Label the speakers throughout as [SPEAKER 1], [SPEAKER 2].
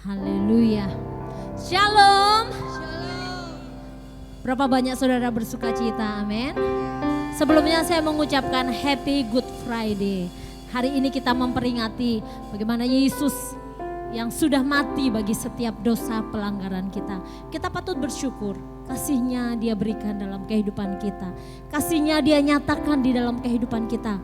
[SPEAKER 1] Haleluya. Shalom. Berapa banyak saudara bersuka cita, amin. Sebelumnya saya mengucapkan Happy Good Friday. Hari ini kita memperingati bagaimana Yesus yang sudah mati bagi setiap dosa pelanggaran kita. Kita patut bersyukur, kasih-Nya Dia berikan dalam kehidupan kita. Kasih-Nya Dia nyatakan di dalam kehidupan kita.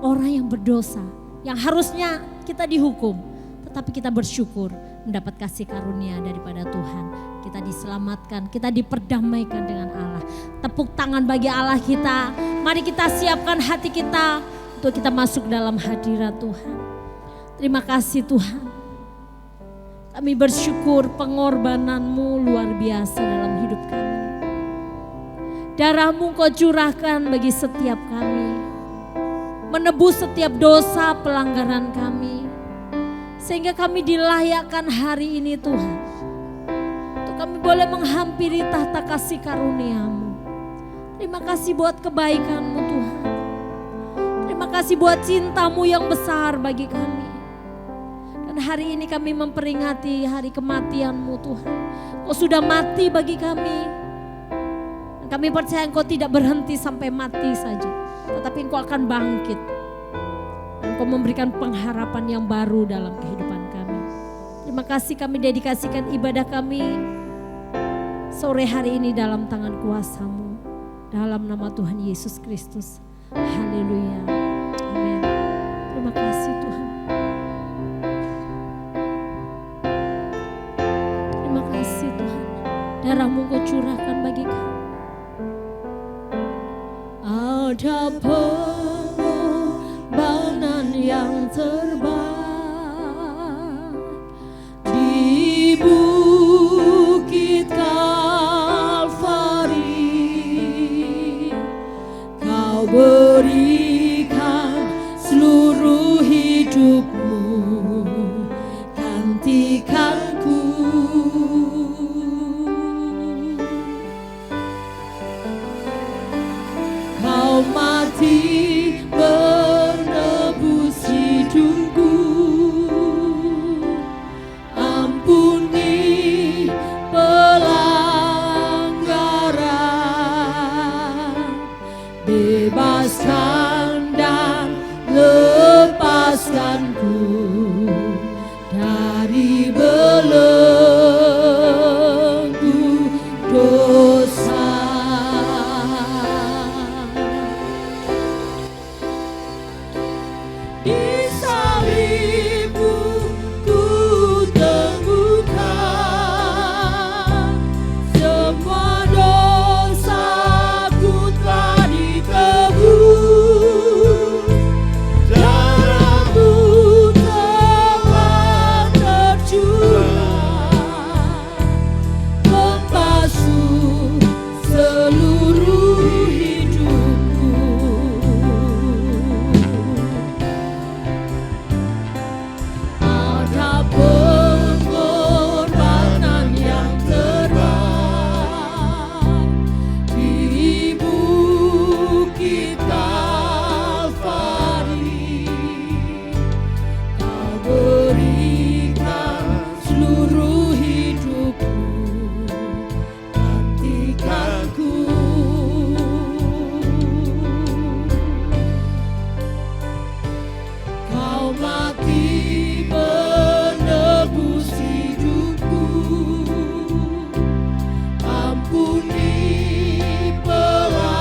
[SPEAKER 1] Orang yang berdosa, yang harusnya kita dihukum, tetapi kita bersyukur mendapat kasih karunia daripada Tuhan. Kita diselamatkan, kita diperdamaikan dengan Allah. Tepuk tangan bagi Allah kita. Mari kita siapkan hati kita untuk kita masuk dalam hadirat Tuhan. Terima kasih Tuhan. Kami bersyukur pengorbanan-Mu luar biasa dalam hidup kami. Darah-Mu Kau curahkan bagi setiap kami. Menebus setiap dosa pelanggaran kami. Sehingga kami dilayakkan hari ini Tuhan. Untuk kami boleh menghampiri tahta kasih karunia-Mu. Terima kasih buat kebaikan-Mu Tuhan. Terima kasih buat cinta-Mu yang besar bagi kami. Dan hari ini kami memperingati hari kematian-Mu Tuhan. Kau sudah mati bagi kami. Dan kami percaya Engkau tidak berhenti sampai mati saja. Tetapi Engkau akan bangkit. Engkau memberikan pengharapan yang baru dalam kehidupan kami. Terima kasih kami dedikasikan ibadah kami sore hari ini dalam tangan kuasa-Mu. Dalam nama Tuhan Yesus Kristus. Haleluya. Amin. Terima kasih Tuhan. Terima kasih Tuhan. Darah-Mu Kau curahkan bagi kami. Ada pengorbanan yang terbaik di Bukit Kalvari. Kau berikan seluruh hidupmu, gantikanku. Kau mati menebus hidupku, ampuni pelanggaran, bebaskan dan lepaskanku dari belenggu dosa. Di salib-Mu ku temukan semua dosaku telah ditebus. Darah-Mu telah tercurah, membasuh seluruh hidupku. Ada pengorbanan yang terbaik di Bukit Kalvari. Kau berikan seluruh hidupku, gantikanku. Kau mati menebus hidupku, ampuni pelanggaran,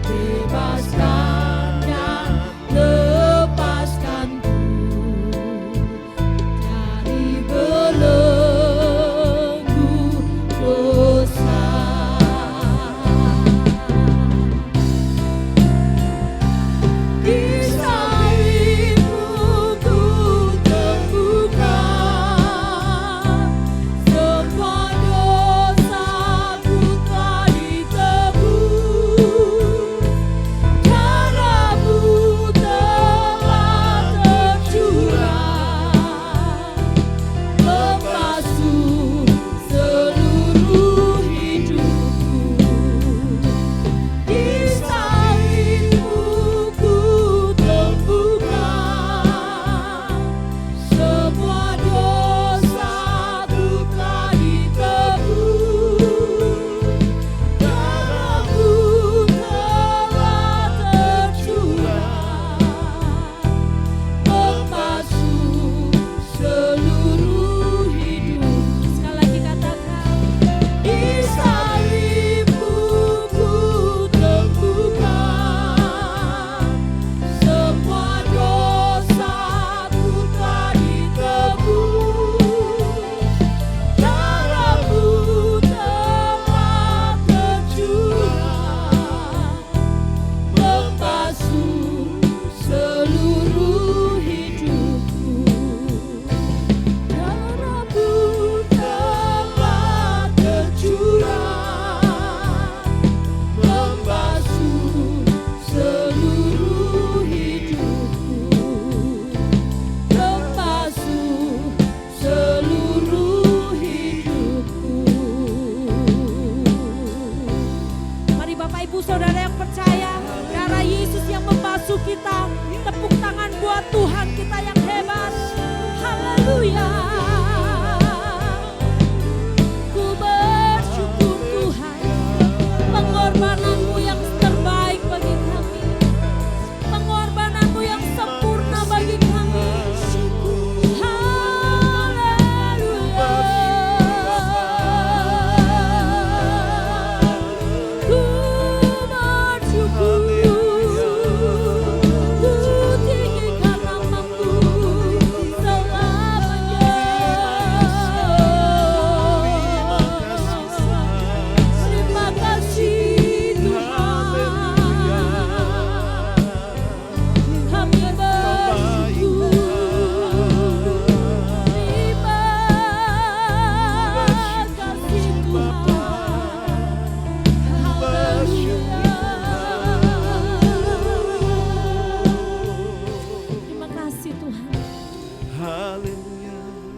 [SPEAKER 1] bebaskan dan lepaskanku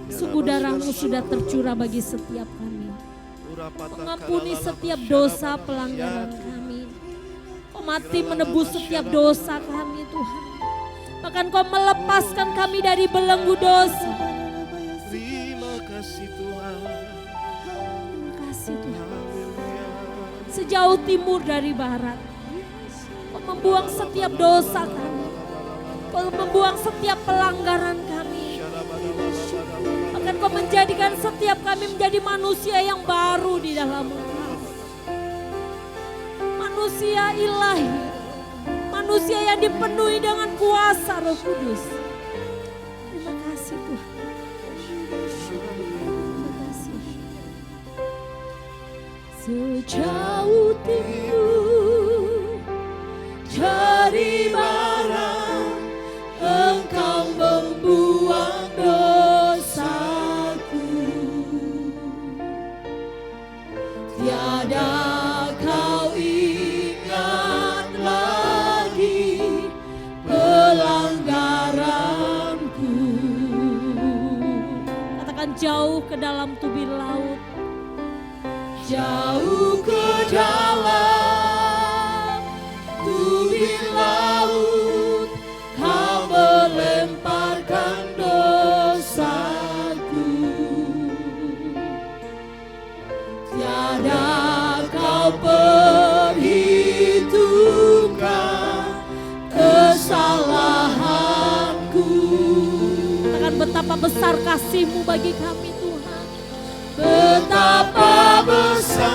[SPEAKER 1] Sungguh darah-Mu sudah tercurah bagi setiap kami. Mengampuni setiap dosa pelanggaran kami. Kau mati menebus setiap dosa kami Tuhan. Bahkan Kau melepaskan kami dari belenggu dosa.
[SPEAKER 2] Terima kasih Tuhan.
[SPEAKER 1] Terima kasih Tuhan. Sejauh timur dari barat, Kau membuang setiap dosa kami. Kau membuang setiap pelanggaran kami. Bahkan Kau menjadikan setiap kami menjadi manusia yang baru di dalam Engkau. Manusia ilahi, manusia yang dipenuhi dengan kuasa Roh Kudus. Terima kasih Tuhan. Terima kasih. Sejauh timur dari barat, Engkau membuang dosaku. Tiada Kau ingat lagi pelanggaranku. Katakan jauh ke dalam tubir laut. Jauh ke dalam tubir laut, Kau melemparkan dosaku. Tiada Kau perhitungkan kesalahanku. Katakan betapa besar kasih-Mu bagi kami Tuhan. Betapa besar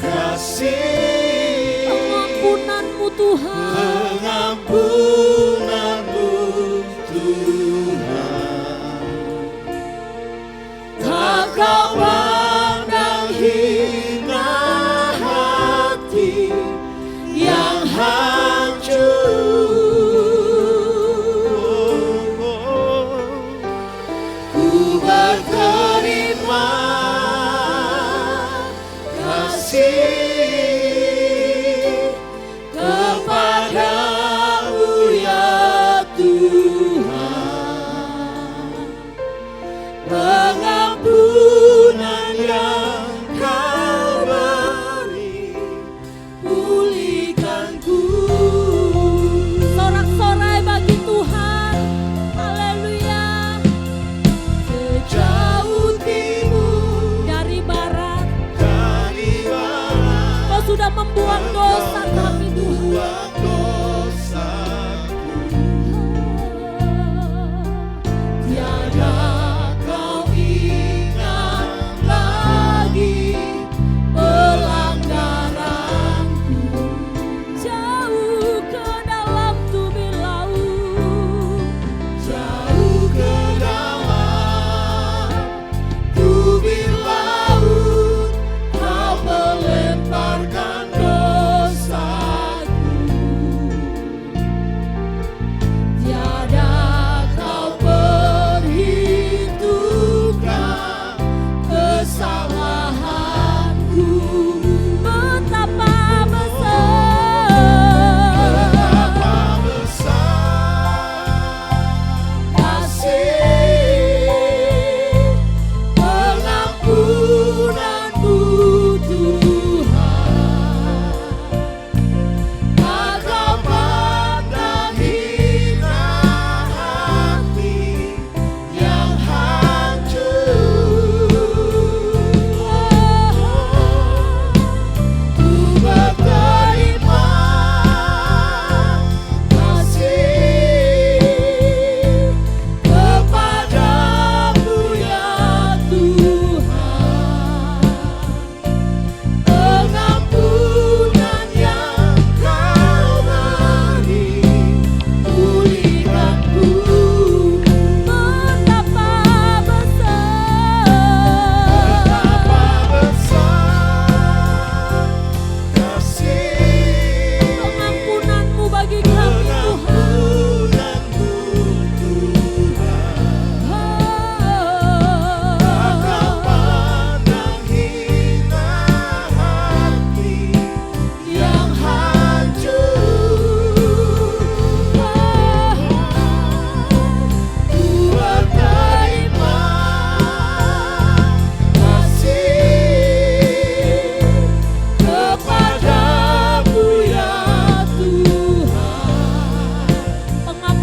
[SPEAKER 2] Kasih
[SPEAKER 1] pengampunan-Mu Tuhan.
[SPEAKER 2] pengampunanmu Tuhan. Tak Kau pandang hina hati yang hancur. Ku berterima kasih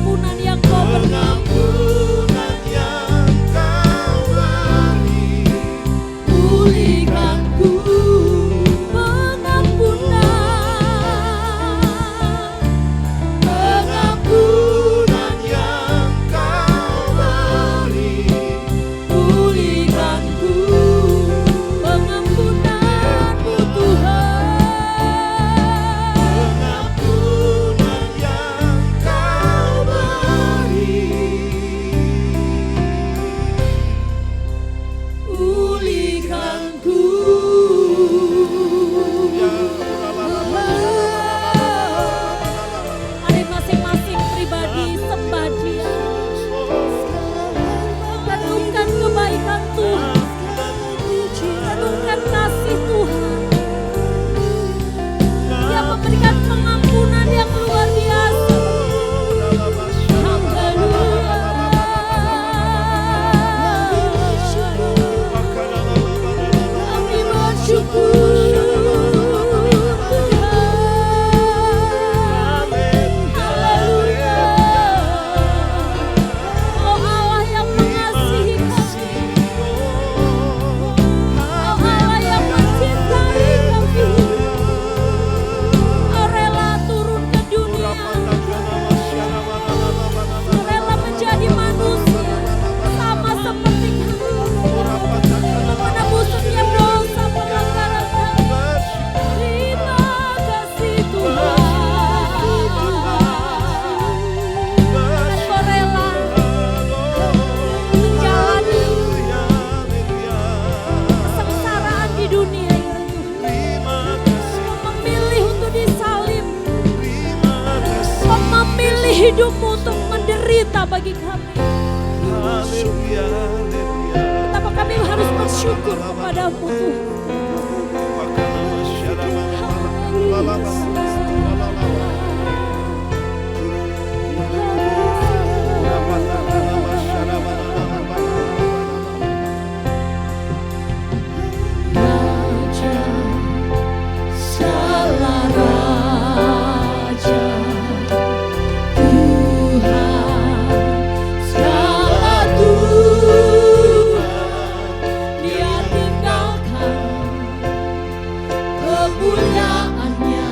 [SPEAKER 1] pengampunan yang Kau beri.
[SPEAKER 2] pengampunan yang Kau beri.
[SPEAKER 1] Pulihkan ku pengampunan,
[SPEAKER 2] Pengampunan yang Kau beri.
[SPEAKER 1] pulihkan ku pengampunan-Mu Tuhan.
[SPEAKER 2] Pengampunan yang Kau beri.
[SPEAKER 1] Pulihkan ku. Mari masing-masing pribadi sembah Dia. Renungkan kebaikan Tuhan, renungkan kasih Tuhan. Dia memberikan pengampunan yang luar biasa. Haleluya. Kami bersyukur Tuhan. Haleluya. Oh Allah yang mengasihi kami, oh Allah yang mencintai kami, oh rela turun ke dunia, rela menjadi manusia sama seperti kami, menebus setiap dosa pelanggaran kami. Terima kasih Tuhan. Engkau rela menjalani kesengsaraan di dunia ini. Kau memilih untuk disalib. Kau memilih hidupmu untuk menderita bagi kami. Betapa kami harus bersyukur kepadamu Tuhan. Raja, segala raja, Tuhan, segala Tuhan, Dia tinggalkan kemuliaannya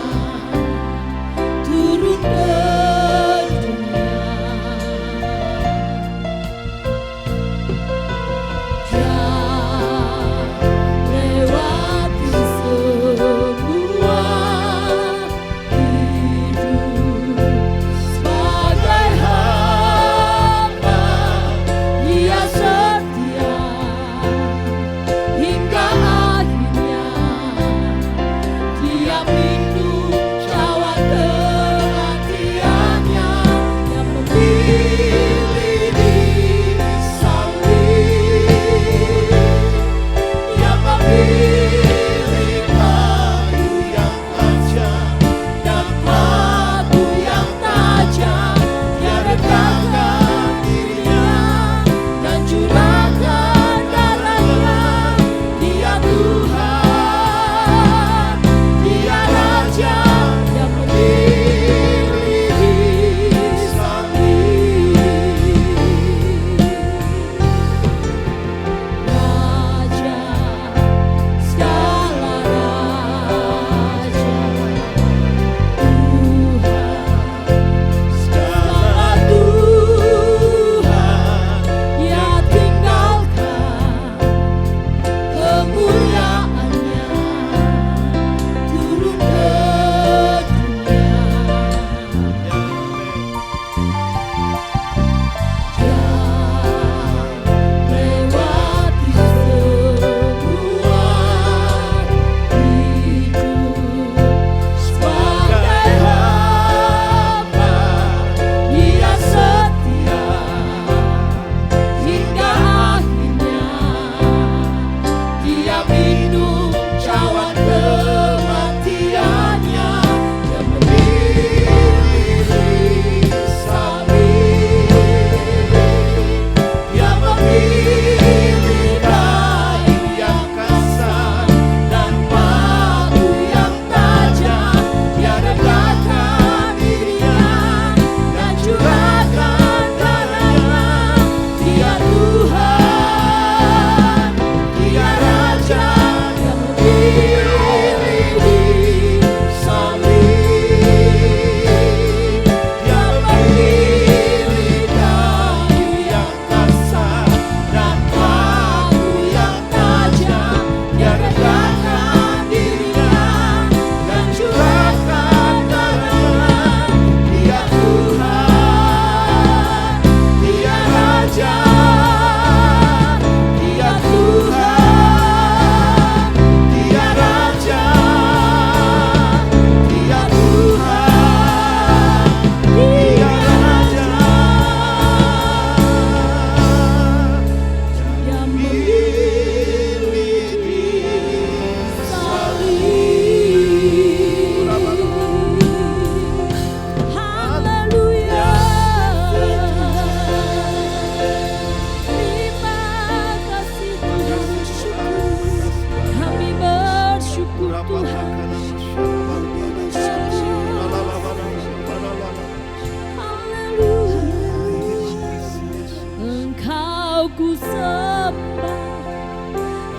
[SPEAKER 1] sembah,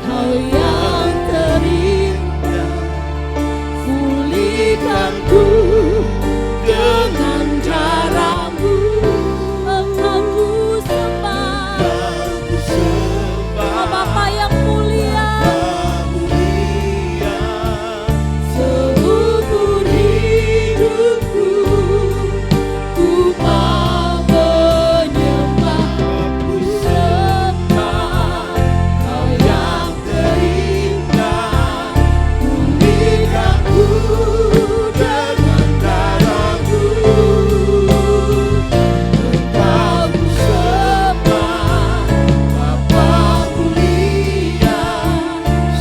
[SPEAKER 1] Kau yang terindah. Pulihkanku dengan cara-Mu, Engkau ku sembah. Oh Bapa yang mulia, seumur hidupku ku mau menyembah, ku sembah Kau yang terindah. Pulihkanku dengan cara-Mu, Engkau ku sembah. Bapa mulia,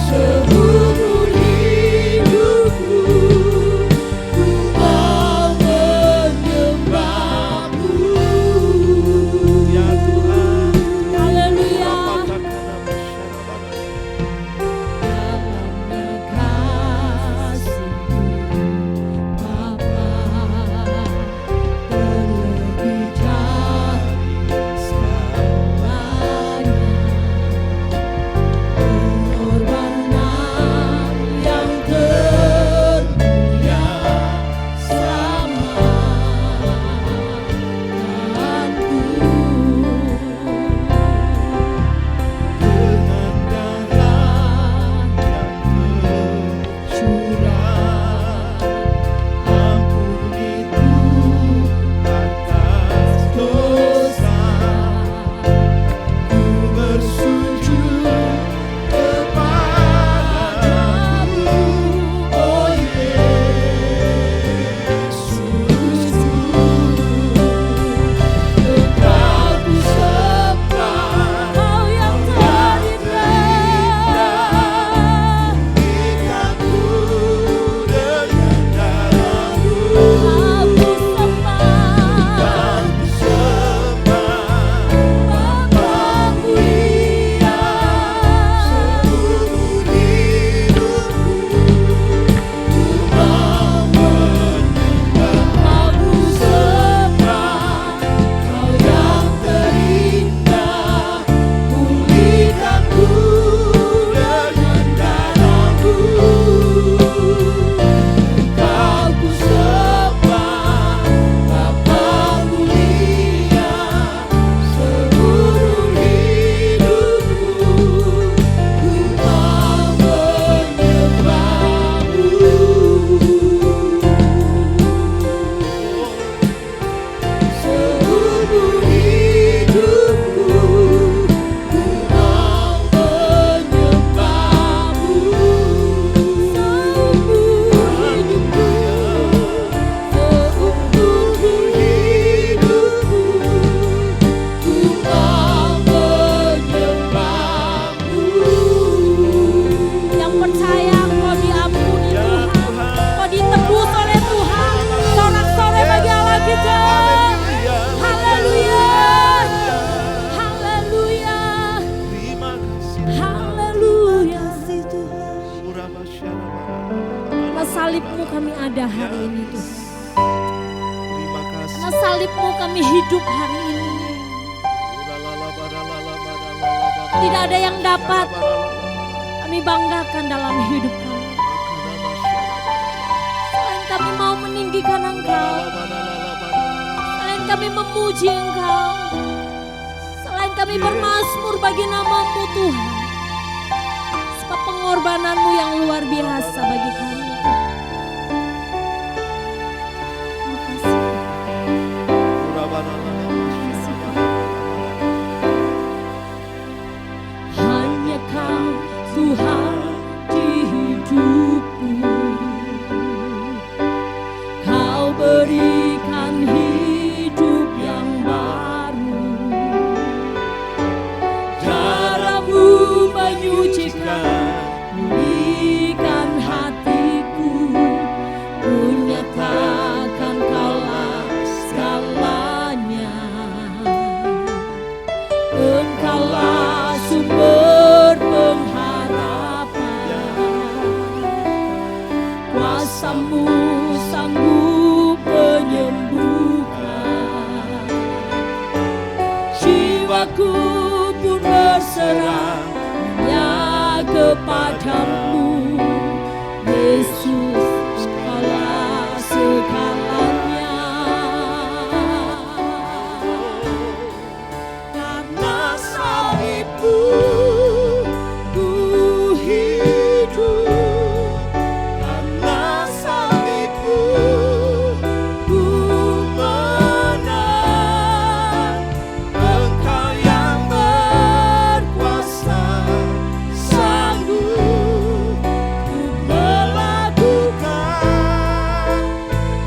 [SPEAKER 1] seumur hidupku ku mau menyembah-Mu.
[SPEAKER 2] Ya Tuhan,
[SPEAKER 1] Haleluya. salib-Mu kami ada hari ini Tuhan.
[SPEAKER 2] Terima kasih.
[SPEAKER 1] Karena salib-Mu kami hidup hari ini. Tidak ada yang dapat kami banggakan dalam hidup kami. Selain kami mau meninggikan Engkau, selain kami memuji Engkau, selain kami bermazmur bagi nama-Mu Tuhan. Sebab pengorbanan-Mu yang luar biasa bagi kami. Hanya Kau Tuhan di hidupku, Kau berikan hidup yang baru. Cara-Mu menyucikan, pulihkan hatiku, ku nyatakan Kaulah segalanya. Engkaulah sumber pengharapan, kuasa-Mu sanggup menyembuhkan. Jiwaku pun berserah hanya kepadamu, Yesus Kaulah segalanya. Karena salibmu ku hidup, karena salibmu ku menang. Engkau yang berkuasa, sanggup untuk melakukan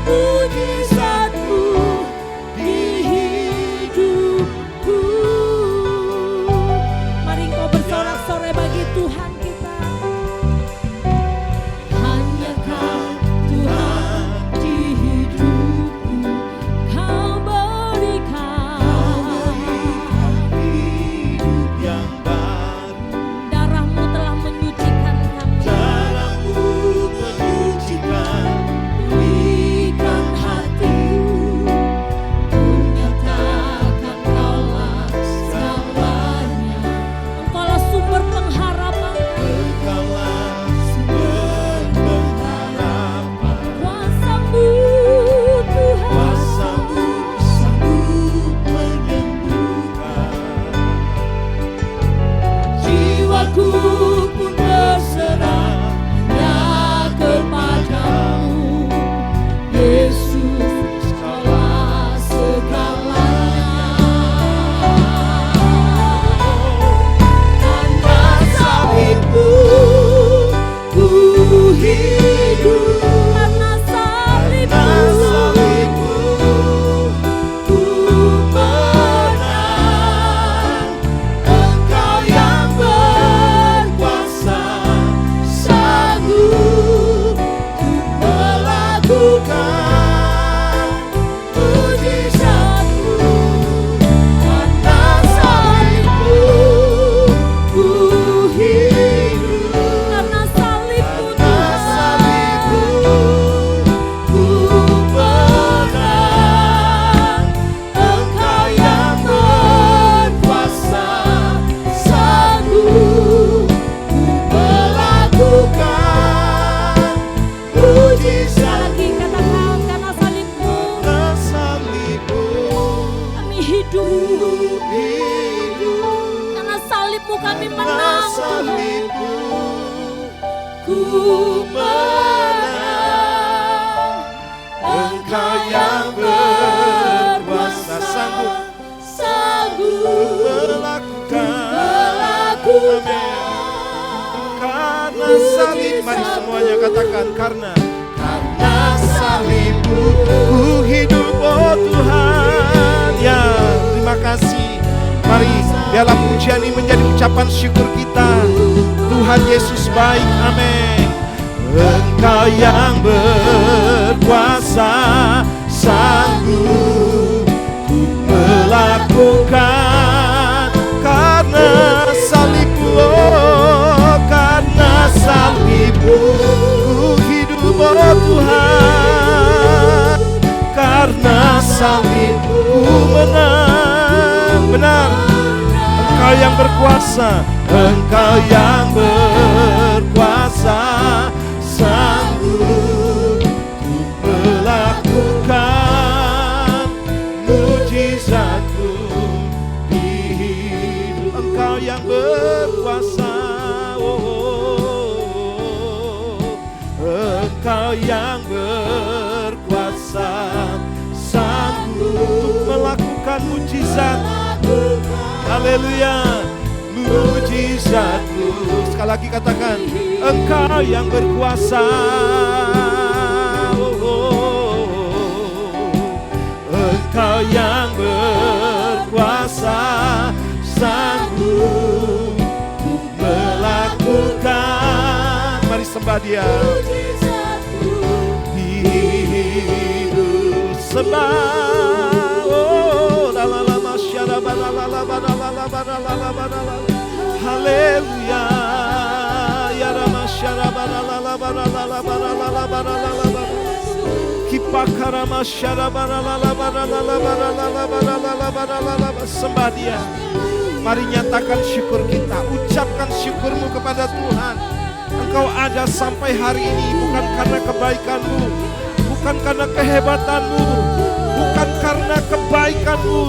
[SPEAKER 1] mujizatmu di hidupku. Mari engkau bersorak-sorai bagi Tuhan kita. Hanya Kau Tuhan di hidupku, Kau berikan
[SPEAKER 2] hidup yang baru.
[SPEAKER 1] darah-Mu telah menyucikan kami.
[SPEAKER 2] Darah-Mu menyucikan,
[SPEAKER 1] Pulihkan hatiku, menyatakan Kaulah segalanya. Engkaulah sumber pengharapan,
[SPEAKER 2] Engkaulah sumber pengharapan.
[SPEAKER 1] kuasa-Mu Tuhan.
[SPEAKER 2] Kuasa-Mu sanggup menyembuhkan.
[SPEAKER 1] Jiwaku pun berserah hanya kepadamu, Yesus Kaulah segalanya.
[SPEAKER 2] Karena salibmu ku hidup,
[SPEAKER 1] Karena
[SPEAKER 2] karena
[SPEAKER 1] salibmu
[SPEAKER 2] salibmu ku menang. Engkau yang berkuasa, sanggup untuk melakukan mujizatmu. Karena salibmu ku hidup,
[SPEAKER 1] karena salibmu
[SPEAKER 2] karena salibmu ku menang. Engkau yang berkuasa, sanggup untuk melakukan mujizat.
[SPEAKER 1] lagi katakan, karena salibmu
[SPEAKER 2] Karena salibmu
[SPEAKER 1] kami hidup,
[SPEAKER 2] hidup,
[SPEAKER 1] karena salibmu kami
[SPEAKER 2] karena
[SPEAKER 1] menang Tuhan.
[SPEAKER 2] salibmu ku menang. Engkau yang berkuasa, sanggup melakukan. Amin. Karena salib, mari semuanya katakan, karena salibmu ku hidup, oh Tuhan. Ya, terima kasih. Mari biarlah pujian ini menjadi ucapan syukur kita. Tuhan Yesus baik, amin. Engkau yang berkuasa, sanggup untuk melakukan. Karena salibmu, oh, karena salibmu ku hidup, oh Tuhan. Karena salibmu ku menang. Benar, Engkau yang berkuasa, Engkau yang berkuasa, sanggup untuk melakukan mujizatmu di hidup. Engkau yang berkuasa, Engkau yang berkuasa, sanggup untuk melakukan mujizat. Haleluya, mujizatmu. Sekali lagi katakan, Engkau yang berkuasa. Engkau yang berkuasa, sanggup untuk melakukan. Mari sembah Dia. Hidup sembah, oh la la la masyara ba la la la ba la la la ba la la la ba la la. Haleluya, ya la masyara ba la la la ba la la la ba la la la ba la la la ba. Kipakara masyara ba la la la ba la la la ba la la la ba la la la ba la la la ba. Sembah Dia. Mari nyatakan syukur kita, ucapkan syukurmu kepada Tuhan. Engkau ada sampai hari ini bukan karena kebaikanmu, bukan karena kehebatanmu, bukan karena kebaikanmu,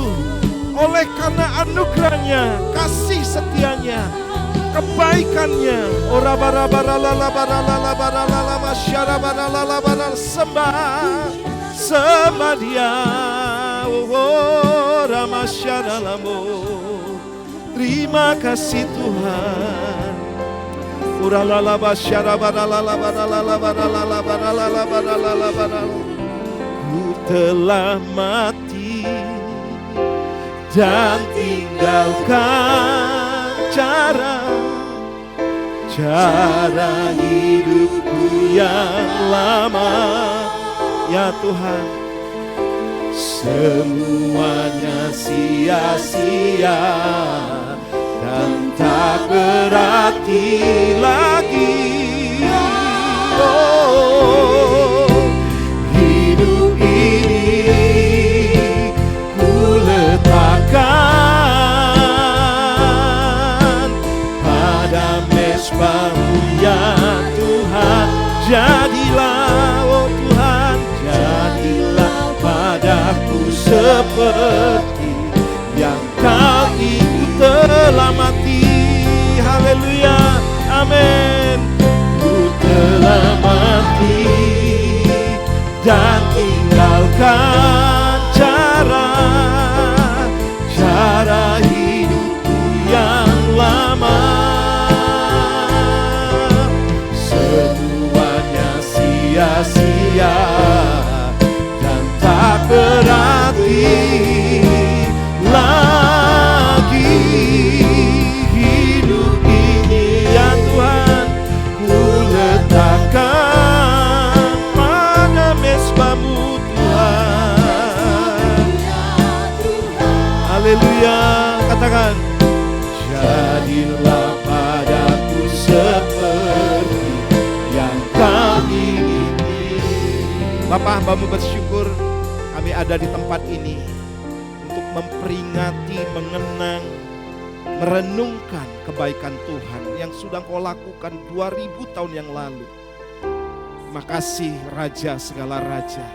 [SPEAKER 2] oleh karena anugerahnya, kasih setianya, kebaikannya. Ora bara bara lala bara lala bara lala masyara bara lala bara sembah dia. Ora masyara lamo. Terima kasih Tuhan. Ora lala masyara bara lala bara lala bara lala bara lala bara lala bara. Ku telah mati dan tinggalkan cara hidupku yang lama. Ya Tuhan, semuanya sia-sia dan tak berarti lagi. Oh, hidup ini ku letakkan pada mesbah-Mu ya Tuhan. Jadilah, oh Tuhan, jadilah padaku seperti yang kami telah mati. Haleluya, amin. Ku telah mati dan tinggalkan cara hidupku yang lama. Semuanya sia-sia dan tak berarti lagi. Hidup ini ya Tuhan ku letakkan pada mesbah-Mu Tuhan. Haleluya, katakan, jadilah padaku seperti yang Kau ingini. Bapak Hambamu bersyukur kami ada di tempat ini untuk memperingati, mengenang, merenungkan kebaikan Tuhan yang sudah Kau lakukan 2000 tahun yang lalu. Makasih Raja segala raja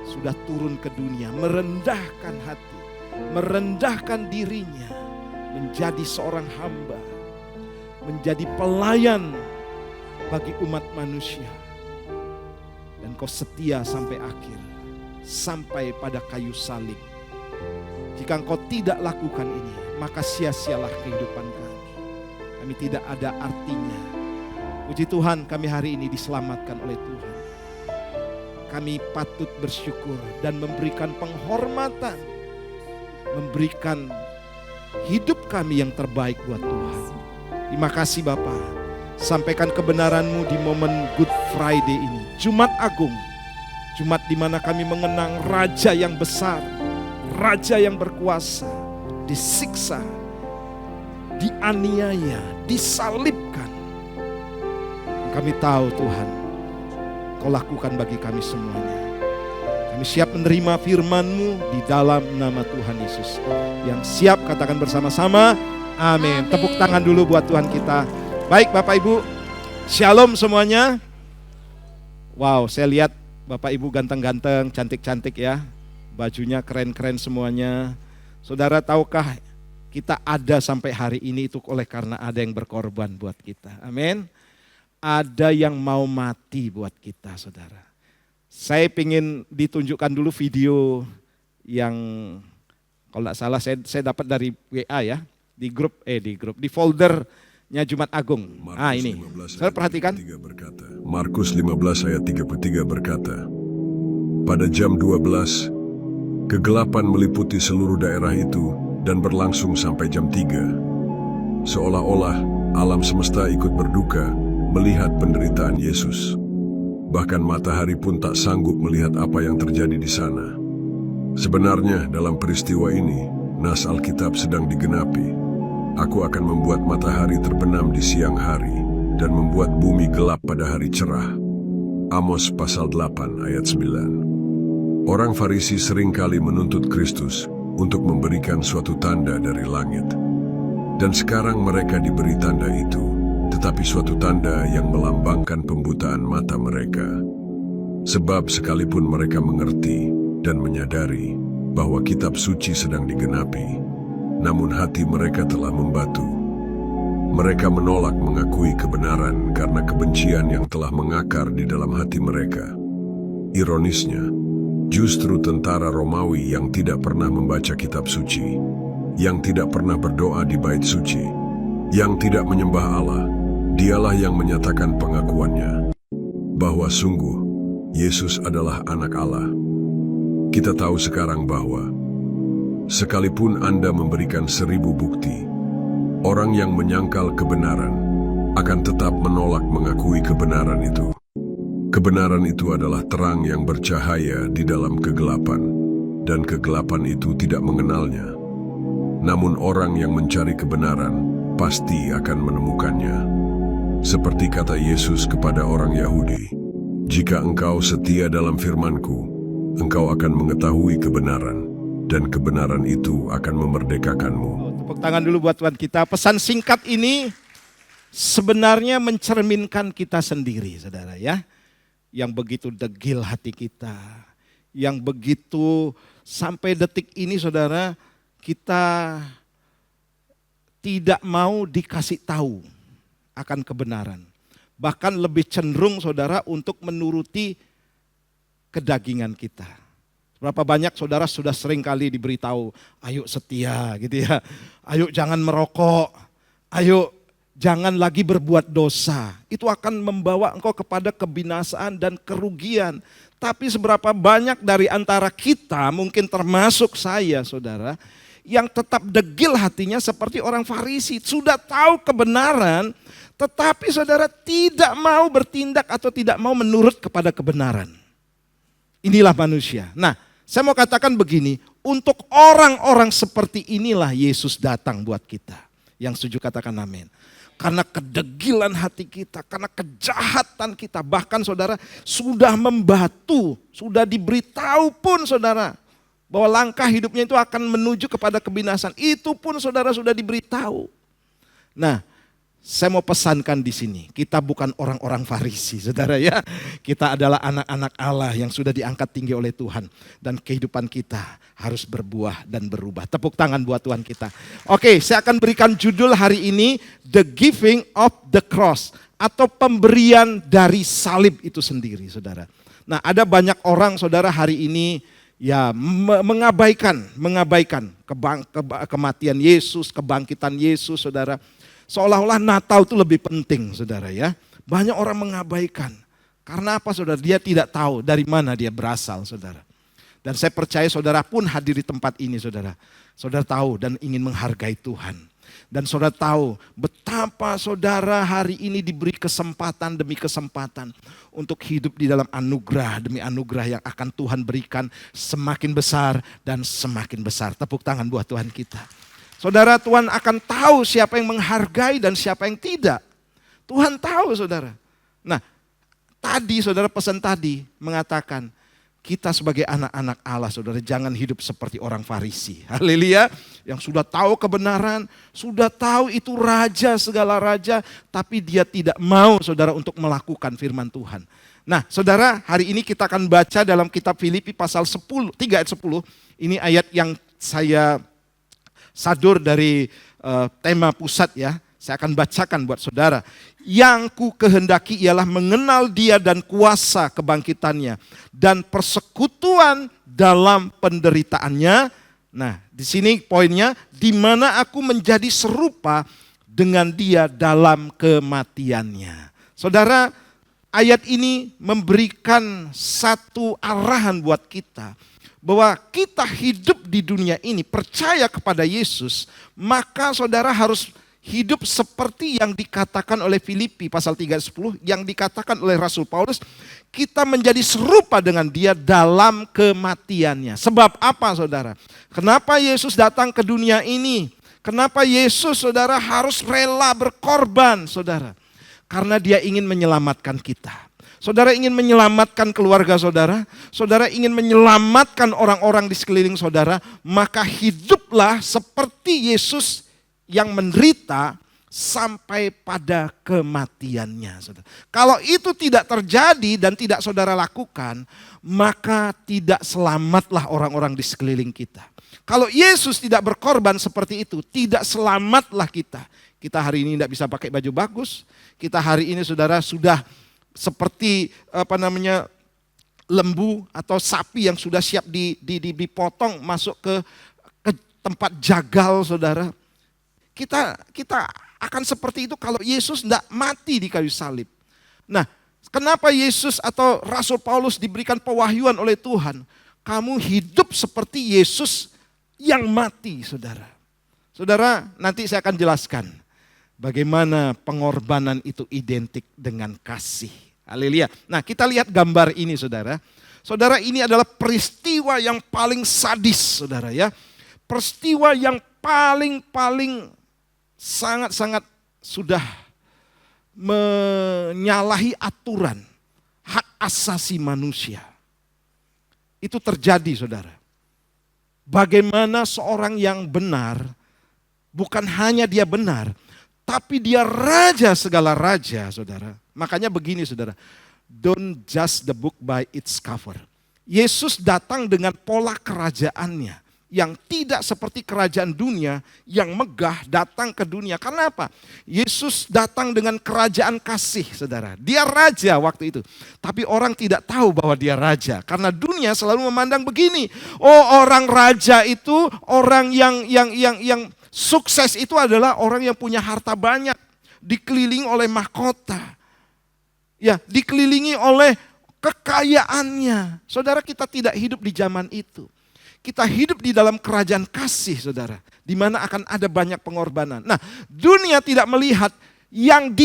[SPEAKER 2] sudah turun ke dunia, merendahkan hati, merendahkan dirinya, menjadi seorang hamba, menjadi pelayan bagi umat manusia. Dan Kau setia sampai akhir, sampai pada kayu salib. Jika Engkau tidak lakukan ini, maka sia-sialah kehidupan kami. Kami tidak ada artinya. Puji Tuhan, kami hari ini diselamatkan oleh Tuhan. Kami patut bersyukur dan memberikan penghormatan, memberikan hidup kami yang terbaik buat Tuhan. Terima kasih Bapa. Sampaikan kebenaran-Mu di momen Good Friday ini, Jumat Agung, Jumat di mana kami mengenang Raja yang besar, Raja yang berkuasa, disiksa, dianiaya, disalibkan. Kami tahu Tuhan, Kau lakukan bagi kami semuanya. Kami siap menerima firman-Mu di dalam nama Tuhan Yesus. Yang siap katakan bersama-sama, amin. Tepuk tangan dulu buat Tuhan kita. Baik Bapak Ibu, shalom semuanya. Wow, saya lihat Bapak Ibu ganteng-ganteng, cantik-cantik ya. Bajunya keren-keren semuanya. Saudara tahukah kita ada sampai hari ini itu oleh karena ada yang berkorban buat kita. Amin. Ada yang mau mati buat kita saudara. Saya ingin ditunjukkan dulu video yang kalau tidak salah saya dapat dari WA ya. Di foldernya Jumat Agung. Ini. Saya perhatikan.
[SPEAKER 3] Markus 15 ayat 33 berkata, pada jam 12, kegelapan meliputi seluruh daerah itu dan berlangsung sampai jam 3. Seolah-olah alam semesta ikut berduka melihat penderitaan Yesus. Bahkan matahari pun tak sanggup melihat apa yang terjadi di sana. Sebenarnya dalam peristiwa ini, nas Alkitab sedang digenapi. Aku akan membuat matahari terbenam di siang hari dan membuat bumi gelap pada hari cerah. Amos pasal 8 ayat 9. Orang Farisi seringkali menuntut Kristus untuk memberikan suatu tanda dari langit. Dan sekarang mereka diberi tanda itu, tetapi suatu tanda yang melambangkan pembutaan mata mereka. Sebab sekalipun mereka mengerti dan menyadari bahwa kitab suci sedang digenapi, namun hati mereka telah membatu. Mereka menolak mengakui kebenaran karena kebencian yang telah mengakar di dalam hati mereka. Ironisnya, justru tentara Romawi yang tidak pernah membaca kitab suci, yang tidak pernah berdoa di bait suci, yang tidak menyembah Allah, dialah yang menyatakan pengakuannya bahwa sungguh Yesus adalah anak Allah. Kita tahu sekarang bahwa sekalipun Anda memberikan 1000 bukti, orang yang menyangkal kebenaran akan tetap menolak mengakui kebenaran itu. Kebenaran itu adalah terang yang bercahaya di dalam kegelapan, dan kegelapan itu tidak mengenalnya. Namun orang yang mencari kebenaran pasti akan menemukannya. Seperti kata Yesus kepada orang Yahudi, "Jika engkau setia dalam firman-Ku, engkau akan mengetahui kebenaran, dan kebenaran itu akan memerdekakanmu."
[SPEAKER 2] Tepuk tangan dulu buat Tuhan kita. Pesan singkat ini sebenarnya mencerminkan kita sendiri, saudara ya. Yang begitu degil hati kita, yang begitu sampai detik ini saudara, kita tidak mau dikasih tahu akan kebenaran. Bahkan lebih cenderung saudara untuk menuruti kedagingan kita. Berapa banyak saudara sudah sering kali diberitahu, ayo setia gitu ya. Ayo jangan merokok, ayo jangan lagi berbuat dosa. Itu akan membawa engkau kepada kebinasaan dan kerugian. Tapi seberapa banyak dari antara kita, mungkin termasuk saya saudara, yang tetap degil hatinya seperti orang Farisi. Sudah tahu kebenaran, tetapi saudara tidak mau bertindak atau tidak mau menurut kepada kebenaran. Inilah manusia. Nah, saya mau katakan begini, untuk orang-orang seperti inilah Yesus datang buat kita. Yang setuju katakan amin. Karena kedegilan hati kita, karena kejahatan kita, bahkan saudara sudah membatu, sudah diberitahu pun saudara, bahwa langkah hidupnya itu akan menuju kepada kebinasan. Itu pun saudara sudah diberitahu. Nah, saya mau pesankan di sini, kita bukan orang-orang Farisi, saudara ya. Kita adalah anak-anak Allah yang sudah diangkat tinggi oleh Tuhan. Dan kehidupan kita harus berbuah dan berubah. Tepuk tangan buat Tuhan kita. Oke, saya akan berikan judul hari ini, The Giving of the Cross. Atau pemberian dari salib itu sendiri, saudara. Nah, ada banyak orang, saudara, hari ini ya mengabaikan kematian Yesus, kebangkitan Yesus, saudara. Seolah-olah Natal itu lebih penting, saudara ya. Banyak orang mengabaikan. Karena apa, saudara? Dia tidak tahu dari mana dia berasal, saudara. Dan saya percaya saudara pun hadir di tempat ini, saudara. Saudara tahu dan ingin menghargai Tuhan. Dan saudara tahu betapa saudara hari ini diberi kesempatan demi kesempatan untuk hidup di dalam anugerah demi anugerah yang akan Tuhan berikan semakin besar dan semakin besar. Tepuk tangan buat Tuhan kita. Saudara, Tuhan akan tahu siapa yang menghargai dan siapa yang tidak. Tuhan tahu, saudara. Nah, tadi saudara pesan tadi mengatakan, kita sebagai anak-anak Allah, saudara, jangan hidup seperti orang Farisi. Haleluya. Yang sudah tahu kebenaran, sudah tahu itu raja, segala raja, tapi dia tidak mau, saudara, untuk melakukan firman Tuhan. Nah, saudara, hari ini kita akan baca dalam kitab Filipi pasal 10, 3 ayat 10. Ini ayat yang saya sadur dari tema pusat ya. Saya akan bacakan buat saudara. Yang ku kehendaki ialah mengenal dia dan kuasa kebangkitannya. Dan persekutuan dalam penderitaannya. Nah, di sini poinnya, di mana aku menjadi serupa dengan dia dalam kematiannya. Saudara, ayat ini memberikan satu arahan buat kita. Bahwa kita hidup di dunia ini percaya kepada Yesus, maka saudara harus hidup seperti yang dikatakan oleh Filipi pasal 3 ayat 10, yang dikatakan oleh Rasul Paulus, kita menjadi serupa dengan dia dalam kematiannya. Sebab apa, saudara? Kenapa Yesus datang ke dunia ini? Kenapa Yesus, saudara, harus rela berkorban, saudara? Karena dia ingin menyelamatkan kita. Saudara ingin menyelamatkan keluarga saudara, saudara ingin menyelamatkan orang-orang di sekeliling saudara, maka hiduplah seperti Yesus yang menderita sampai pada kematiannya. Saudara. Kalau itu tidak terjadi dan tidak saudara lakukan, maka tidak selamatlah orang-orang di sekeliling kita. Kalau Yesus tidak berkorban seperti itu, tidak selamatlah kita. Kita hari ini tidak bisa pakai baju bagus. Kita hari ini saudara sudah seperti lembu atau sapi yang sudah siap dipotong masuk ke tempat jagal saudara. Kita akan seperti itu kalau Yesus tidak mati di kayu salib. Nah, kenapa Yesus atau Rasul Paulus diberikan pewahyuan oleh Tuhan? Kamu hidup seperti Yesus yang mati, saudara. Saudara, nanti saya akan jelaskan bagaimana pengorbanan itu identik dengan kasih. Haleluya. Nah, kita lihat gambar ini, saudara. Saudara, ini adalah peristiwa yang paling sadis, saudara ya. Peristiwa yang paling sangat sudah menyalahi aturan hak asasi manusia. Itu terjadi, saudara. Bagaimana seorang yang benar, bukan hanya dia benar, tapi dia raja segala raja, saudara. Makanya begini, saudara. Don't judge the book by its cover. Yesus datang dengan pola kerajaannya yang tidak seperti kerajaan dunia yang megah datang ke dunia. Karena apa? Yesus datang dengan kerajaan kasih, saudara. Dia raja waktu itu. Tapi orang tidak tahu bahwa dia raja. Karena dunia selalu memandang begini. Oh, orang raja itu orang yang sukses itu adalah orang yang punya harta banyak. Dikelilingi oleh mahkota. Ya, dikelilingi oleh kekayaannya. Saudara, kita tidak hidup di zaman itu. Kita hidup di dalam kerajaan kasih, saudara, di mana akan ada banyak pengorbanan. Nah, dunia tidak melihat yang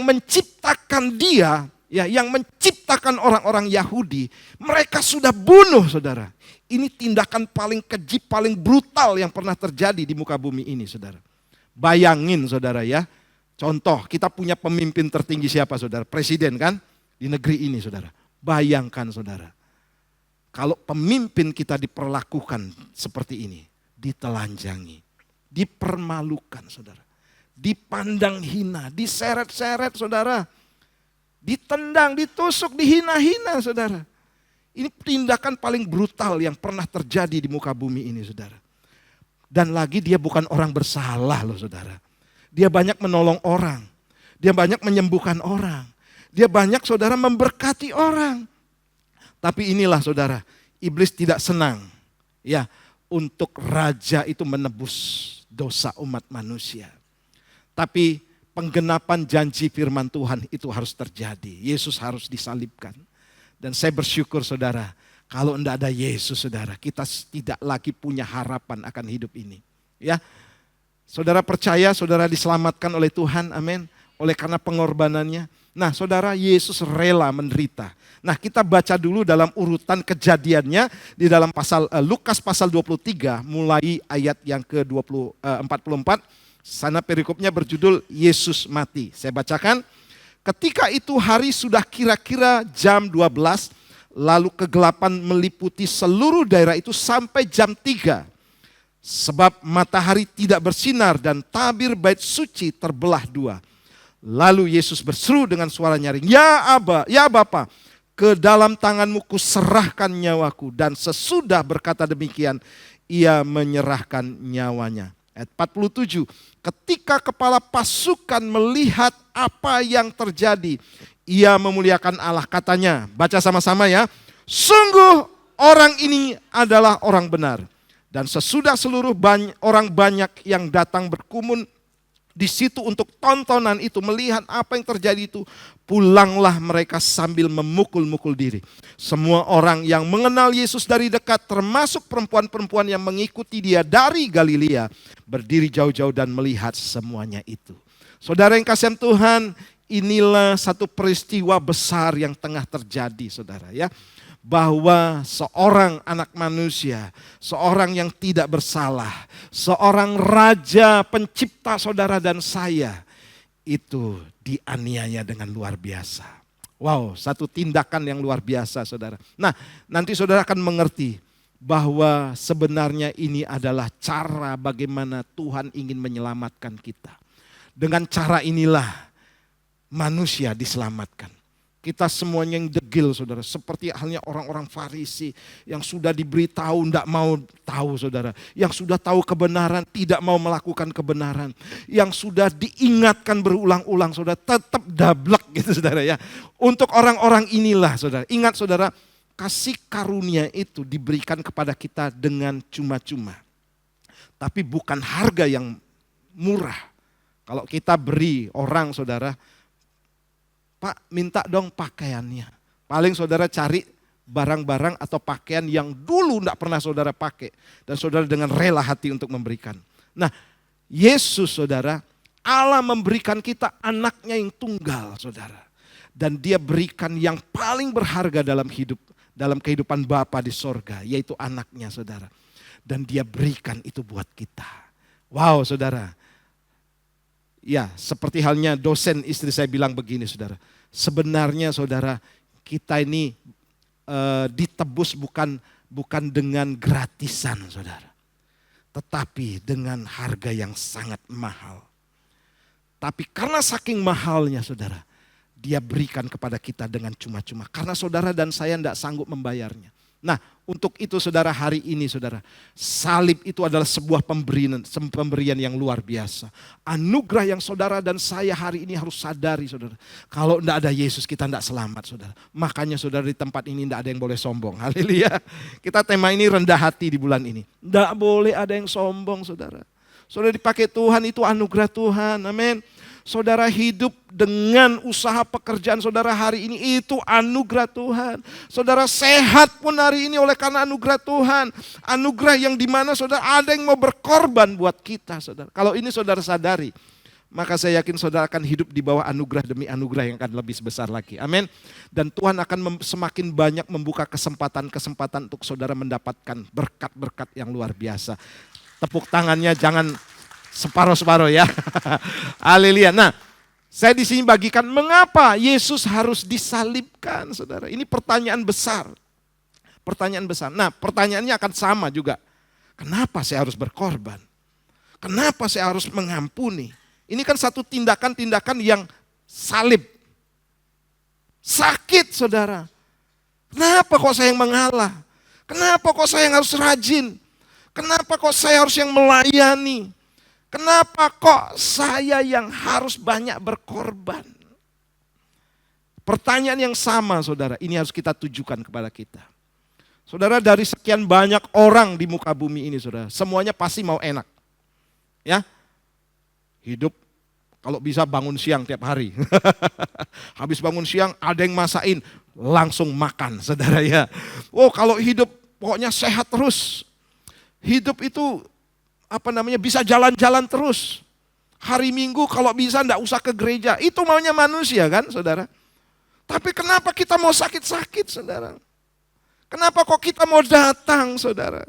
[SPEAKER 2] menciptakan dia, ya, yang menciptakan orang-orang Yahudi, mereka sudah bunuh, saudara. Ini tindakan paling keji, paling brutal yang pernah terjadi di muka bumi ini, saudara. Bayangin, saudara ya. Contoh, kita punya pemimpin tertinggi siapa, saudara? Presiden kan? Di negeri ini, saudara. Bayangkan, saudara. Kalau pemimpin kita diperlakukan seperti ini, ditelanjangi, dipermalukan, saudara, dipandang hina, diseret-seret, saudara, ditendang, ditusuk, dihina-hina, saudara. Ini tindakan paling brutal yang pernah terjadi di muka bumi ini, saudara. Dan lagi dia bukan orang bersalah loh, saudara. Dia banyak menolong orang, dia banyak menyembuhkan orang, dia banyak, saudara, memberkati orang. Tapi inilah, saudara, iblis tidak senang ya untuk raja itu menebus dosa umat manusia. Tapi penggenapan janji firman Tuhan itu harus terjadi. Yesus harus disalibkan. Dan saya bersyukur, saudara, kalau tidak ada Yesus, saudara, kita tidak lagi punya harapan akan hidup ini. Ya, saudara percaya saudara diselamatkan oleh Tuhan, amin. Oleh karena pengorbanannya. Nah, saudara, Yesus rela menderita. Nah, kita baca dulu dalam urutan kejadiannya di dalam Lukas pasal 23 mulai ayat yang ke-44. Sana perikopnya berjudul Yesus mati. Saya bacakan. Ketika itu hari sudah kira-kira jam 12, lalu kegelapan meliputi seluruh daerah itu sampai jam 3. Sebab matahari tidak bersinar dan tabir bait suci terbelah dua. Lalu Yesus berseru dengan suara nyaring, "Ya Aba, ya Bapa, ke dalam tanganmu kuserahkan nyawaku." Dan sesudah berkata demikian, ia menyerahkan nyawanya. Ayat 47, ketika kepala pasukan melihat apa yang terjadi, ia memuliakan Allah. Katanya, baca sama-sama ya, "Sungguh orang ini adalah orang benar." Dan sesudah seluruh orang banyak yang datang berkumpul di situ untuk tontonan itu, melihat apa yang terjadi itu, pulanglah mereka sambil memukul-mukul diri. Semua orang yang mengenal Yesus dari dekat, termasuk perempuan-perempuan yang mengikuti dia dari Galilea, berdiri jauh-jauh dan melihat semuanya itu. Saudara yang kasihan Tuhan, inilah satu peristiwa besar yang tengah terjadi, saudara ya. Bahwa seorang anak manusia, seorang yang tidak bersalah, seorang raja pencipta saudara dan saya, itu dianiaya dengan luar biasa. Wow, satu tindakan yang luar biasa, saudara. Nah, nanti saudara akan mengerti bahwa sebenarnya ini adalah cara bagaimana Tuhan ingin menyelamatkan kita. Dengan cara inilah manusia diselamatkan. Kita semuanya yang degil saudara, seperti halnya orang-orang Farisi yang sudah diberitahu tidak mau tahu saudara. Yang sudah tahu kebenaran tidak mau melakukan kebenaran. Yang sudah diingatkan berulang-ulang saudara tetap dablek gitu saudara ya. Untuk orang-orang inilah saudara, ingat saudara, kasih karunia itu diberikan kepada kita dengan cuma-cuma. Tapi bukan harga yang murah. Kalau kita beri orang saudara, Pak minta dong pakaiannya. Paling saudara cari barang-barang atau pakaian yang dulu tidak pernah saudara pakai. Dan saudara dengan rela hati untuk memberikan. Nah Yesus saudara, Allah memberikan kita anaknya yang tunggal saudara. Dan dia berikan yang paling berharga dalam kehidupan Bapa di sorga, yaitu anaknya saudara. Dan dia berikan itu buat kita. Wow saudara. Ya seperti halnya dosen istri saya bilang begini saudara. Sebenarnya saudara kita ini ditebus bukan dengan gratisan saudara. Tetapi dengan harga yang sangat mahal. Tapi karena saking mahalnya saudara, dia berikan kepada kita dengan cuma-cuma. Karena saudara dan saya tidak sanggup membayarnya. Nah untuk itu saudara hari ini saudara, salib itu adalah sebuah pemberian yang luar biasa. Anugerah yang saudara dan saya hari ini harus sadari saudara. Kalau tidak ada Yesus kita tidak selamat saudara. Makanya saudara di tempat ini tidak ada yang boleh sombong. Haleluya. Kita tema ini rendah hati di bulan ini. Tidak boleh ada yang sombong saudara. Saudara dipakai Tuhan itu anugerah Tuhan. Amin. Saudara hidup dengan usaha pekerjaan saudara hari ini itu anugerah Tuhan. Saudara sehat pun hari ini oleh karena anugerah Tuhan. Anugerah yang dimana saudara ada yang mau berkorban buat kita saudara. Kalau ini saudara sadari, maka saya yakin saudara akan hidup di bawah anugerah demi anugerah yang akan lebih besar lagi. Amin. Dan Tuhan akan semakin banyak membuka kesempatan-kesempatan untuk saudara mendapatkan berkat-berkat yang luar biasa. Tepuk tangannya jangan separuh-separuh ya. Haleluya. Nah, saya di sini bagikan mengapa Yesus harus disalibkan, saudara. Ini pertanyaan besar. Pertanyaan besar. Nah, pertanyaannya akan sama juga. Kenapa saya harus berkorban? Kenapa saya harus mengampuni? Ini kan satu tindakan-tindakan yang salib. Sakit, saudara. Kenapa kok saya yang mengalah? Kenapa kok saya yang harus rajin? Kenapa kok saya harus yang melayani? Kenapa kok saya yang harus banyak berkorban? Pertanyaan yang sama saudara, ini harus kita tujukan kepada kita. Saudara dari sekian banyak orang di muka bumi ini saudara, semuanya pasti mau enak. Ya, hidup kalau bisa bangun siang tiap hari. Habis bangun siang ada yang masain, langsung makan saudara ya. Oh kalau hidup pokoknya sehat terus. Hidup itu bisa jalan-jalan terus. Hari Minggu kalau bisa enggak usah ke gereja. Itu maunya manusia kan saudara. Tapi kenapa kita mau sakit-sakit saudara? Kenapa kok kita mau datang saudara?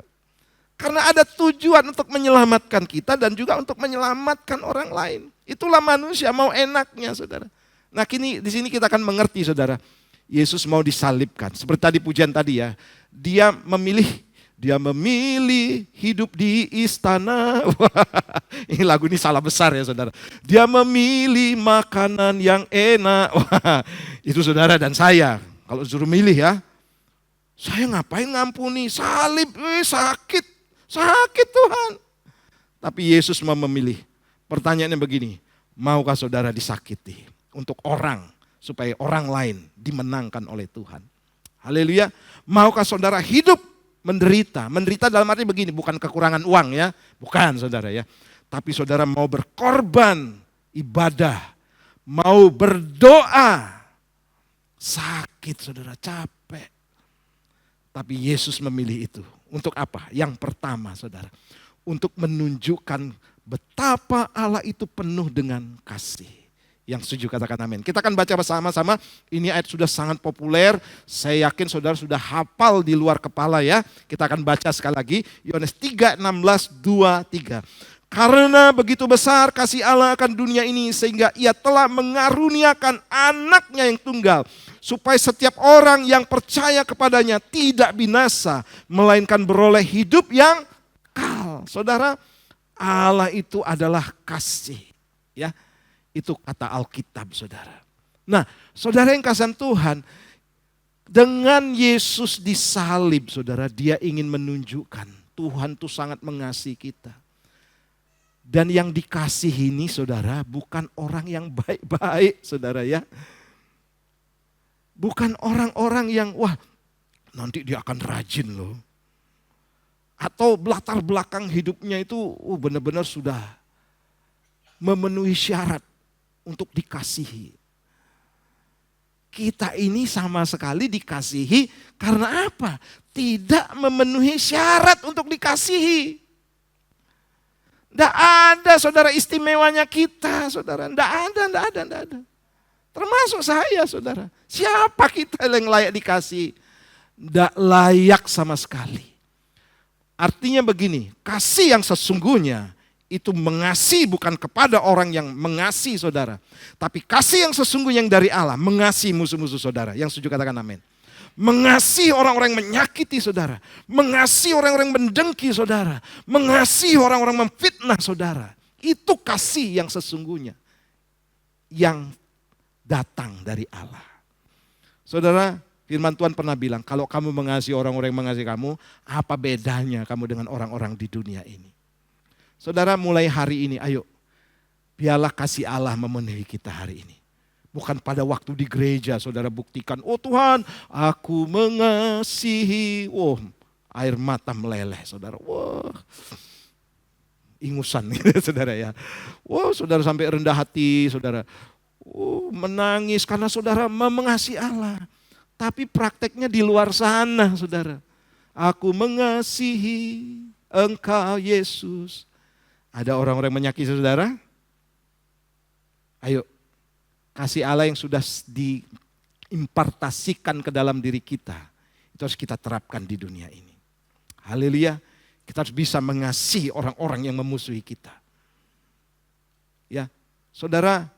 [SPEAKER 2] Karena ada tujuan untuk menyelamatkan kita dan juga untuk menyelamatkan orang lain. Itulah manusia mau enaknya saudara. Nah kini di sini kita akan mengerti saudara. Yesus mau disalibkan. Seperti tadi pujian tadi ya. Dia memilih hidup di istana. Ini lagu ini salah besar ya saudara. Dia memilih makanan yang enak. Itu saudara dan saya. Kalau suruh milih ya. Saya ngapain ngampuni? Salib, sakit. Sakit Tuhan. Tapi Yesus mau memilih. Pertanyaannya begini. Maukah saudara disakiti? Untuk orang. Supaya orang lain dimenangkan oleh Tuhan. Haleluya. Maukah saudara hidup menderita? Menderita dalam arti begini, bukan kekurangan uang ya. Bukan saudara ya. Tapi saudara mau berkorban ibadah. Mau berdoa. Sakit saudara, capek. Tapi Yesus memilih itu. Untuk apa? Yang pertama saudara. Untuk menunjukkan betapa Allah itu penuh dengan kasih. Yang setuju katakan amin. Kita akan baca bersama-sama. Ini ayat sudah sangat populer. Saya yakin saudara sudah hafal di luar kepala ya. Kita akan baca sekali lagi. Yohanes 3, 16, 2, 3. Karena begitu besar kasih Allah akan dunia ini sehingga ia telah mengaruniakan anaknya yang tunggal. supaya setiap orang yang percaya kepadanya tidak binasa, melainkan beroleh hidup yang kekal. Saudara, Allah itu adalah kasih. Ya, itu kata Alkitab, saudara. Nah, saudara yang kasihan Tuhan, dengan Yesus disalib, saudara, dia ingin menunjukkan Tuhan tuh sangat mengasihi kita. Dan yang dikasihi ini, saudara, bukan orang yang baik-baik, saudara ya. Bukan orang-orang yang, wah nanti dia akan rajin loh. Atau latar belakang hidupnya itu benar-benar sudah memenuhi syarat untuk dikasihi. Kita ini sama sekali dikasihi karena apa? Tidak memenuhi syarat untuk dikasihi. Tidak ada saudara istimewanya kita, saudara. Tidak ada. Termasuk saya, saudara. Siapa kita yang layak dikasih? Tidak layak sama sekali. Artinya begini, kasih yang sesungguhnya itu mengasihi bukan kepada orang yang mengasihi saudara. Tapi kasih yang sesungguhnya yang dari Allah, mengasihi musuh-musuh saudara. Yang setuju katakan amin. Mengasihi orang-orang yang menyakiti saudara. Mengasihi orang-orang yang mendengki saudara. Mengasihi orang-orang memfitnah saudara. Itu kasih yang sesungguhnya. Yang datang dari Allah. Saudara, firman Tuhan pernah bilang, kalau kamu mengasihi orang-orang yang mengasihi kamu, apa bedanya kamu dengan orang-orang di dunia ini? Saudara, mulai hari ini, ayo, biarlah kasih Allah memenuhi kita hari ini. Bukan pada waktu di gereja, saudara buktikan, oh Tuhan, aku mengasihi. Oh, air mata meleleh, saudara. Wah, ingusan, saudara ya. Wah, saudara sampai rendah hati, saudara. Menangis karena saudara mengasihi Allah. Tapi prakteknya di luar sana, saudara. Aku mengasihi Engkau Yesus. Ada orang-orang menyakiti saudara? Ayo, kasih Allah yang sudah diimpartasikan ke dalam diri kita, itu harus kita terapkan di dunia ini. Haleluya, kita harus bisa mengasihi orang-orang yang memusuhi kita. Ya, saudara,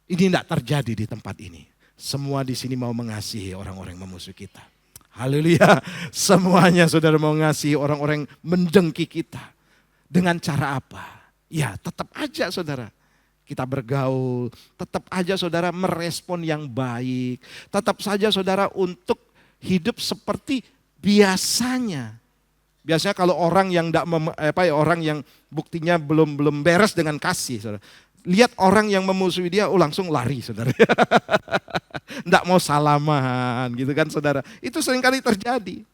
[SPEAKER 2] ini tidak terjadi di tempat ini. Semua di sini mau mengasihi orang-orang yang memusuhi kita. Haleluya. Semuanya saudara mau mengasihi orang-orang yang mendengki kita. Dengan cara apa? Ya tetap aja saudara. Kita bergaul. Tetap aja saudara merespon yang baik. Tetap saja saudara untuk hidup seperti biasanya. Biasanya kalau orang yang orang yang buktinya belum beres dengan kasih, saudara. Lihat orang yang memusuhi dia, langsung lari, saudara. Nggak mau salaman, gitu kan, saudara. Itu seringkali terjadi.